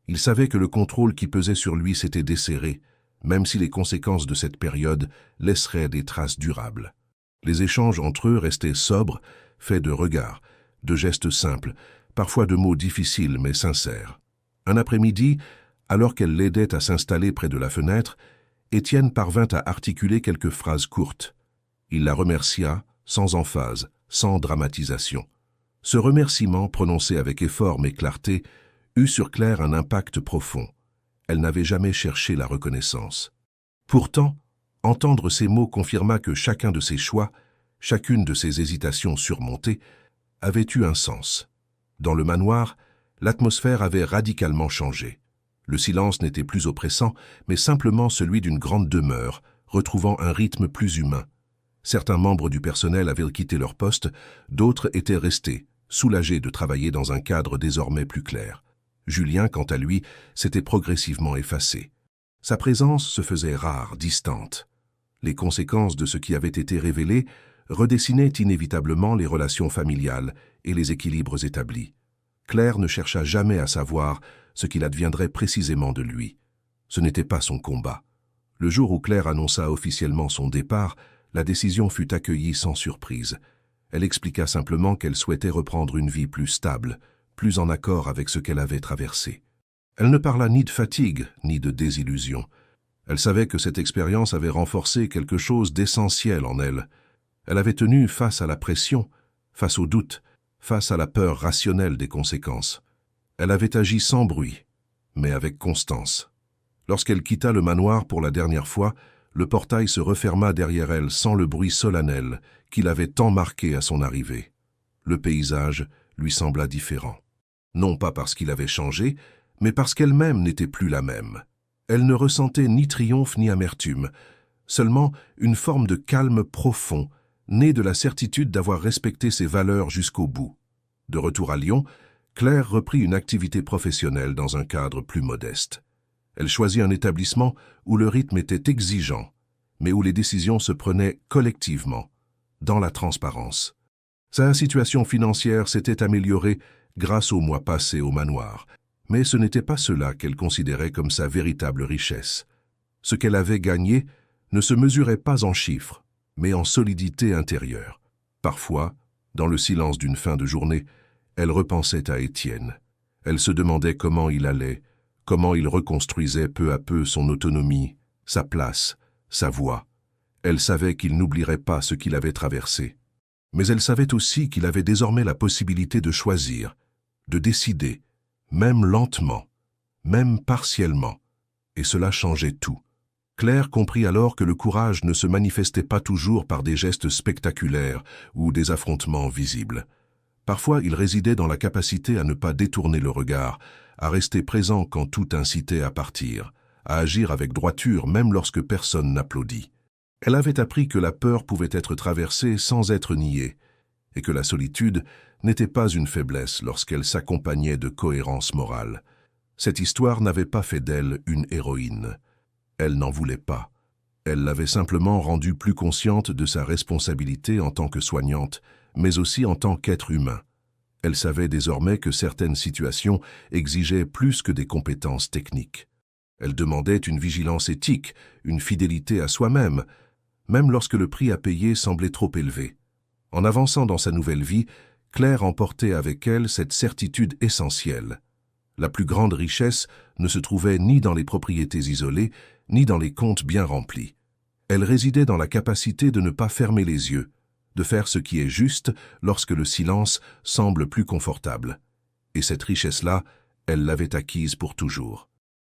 S1: Il savait que le contrôle qui pesait sur lui s'était desserré, même si les conséquences de cette période laisseraient des traces durables. Les échanges entre eux restaient sobres, faits de regards, de gestes simples, parfois de mots difficiles mais sincères. Un après-midi, alors qu'elle l'aidait à s'installer près de la fenêtre, Étienne parvint à articuler quelques phrases courtes. Il la remercia, sans emphase, sans dramatisation. Ce remerciement, prononcé avec effort mais clarté, eut sur Claire un impact profond. Elle n'avait jamais cherché la reconnaissance. Pourtant, entendre ces mots confirma que chacun de ses choix, chacune de ses hésitations surmontées, avait eu un sens. Dans le manoir, l'atmosphère avait radicalement changé. Le silence n'était plus oppressant, mais simplement celui d'une grande demeure, retrouvant un rythme plus humain. Certains membres du personnel avaient quitté leur poste, d'autres étaient restés, soulagés de travailler dans un cadre désormais plus clair. Julien, quant à lui, s'était progressivement effacé. Sa présence se faisait rare, distante. Les conséquences de ce qui avait été révélé redessinaient inévitablement les relations familiales et les équilibres établis. Claire ne chercha jamais à savoir ce qu'il adviendrait précisément de lui. Ce n'était pas son combat. Le jour où Claire annonça officiellement son départ, la décision fut accueillie sans surprise. Elle expliqua simplement qu'elle souhaitait reprendre une vie plus stable, plus en accord avec ce qu'elle avait traversé. Elle ne parla ni de fatigue, ni de désillusion. Elle savait que cette expérience avait renforcé quelque chose d'essentiel en elle. Elle avait tenu face à la pression, face au doute, face à la peur rationnelle des conséquences. Elle avait agi sans bruit, mais avec constance. Lorsqu'elle quitta le manoir pour la dernière fois, le portail se referma derrière elle sans le bruit solennel qui l'avait tant marqué à son arrivée. Le paysage lui sembla différent. Non pas parce qu'il avait changé, mais parce qu'elle-même n'était plus la même. Elle ne ressentait ni triomphe ni amertume, seulement une forme de calme profond, né de la certitude d'avoir respecté ses valeurs jusqu'au bout. De retour à Lyon, Claire reprit une activité professionnelle dans un cadre plus modeste. Elle choisit un établissement où le rythme était exigeant, mais où les décisions se prenaient collectivement, dans la transparence. Sa situation financière s'était améliorée grâce aux mois passés au manoir, mais ce n'était pas cela qu'elle considérait comme sa véritable richesse. Ce qu'elle avait gagné ne se mesurait pas en chiffres, mais en solidité intérieure. Parfois, dans le silence d'une fin de journée, elle repensait à Étienne. Elle se demandait comment il allait, comment il reconstruisait peu à peu son autonomie, sa place, sa voix. Elle savait qu'il n'oublierait pas ce qu'il avait traversé. Mais elle savait aussi qu'il avait désormais la possibilité de choisir, de décider, même lentement, même partiellement, et cela changeait tout. Claire comprit alors que le courage ne se manifestait pas toujours par des gestes spectaculaires ou des affrontements visibles. Parfois, il résidait dans la capacité à ne pas détourner le regard, à rester présent quand tout incitait à partir, à agir avec droiture même lorsque personne n'applaudit. Elle avait appris que la peur pouvait être traversée sans être niée, et que la solitude n'était pas une faiblesse lorsqu'elle s'accompagnait de cohérence morale. Cette histoire n'avait pas fait d'elle une héroïne. Elle n'en voulait pas. Elle l'avait simplement rendue plus consciente de sa responsabilité en tant que soignante, mais aussi en tant qu'être humain. Elle savait désormais que certaines situations exigeaient plus que des compétences techniques. Elle demandait une vigilance éthique, une fidélité à soi-même, même lorsque le prix à payer semblait trop élevé. En avançant dans sa nouvelle vie, Claire emportait avec elle cette certitude essentielle. La plus grande richesse ne se trouvait ni dans les propriétés isolées, ni dans les comptes bien remplis. Elle résidait dans la capacité de ne pas fermer les yeux, de faire ce qui est juste lorsque le silence semble plus confortable. Et cette richesse-là, elle l'avait acquise pour toujours.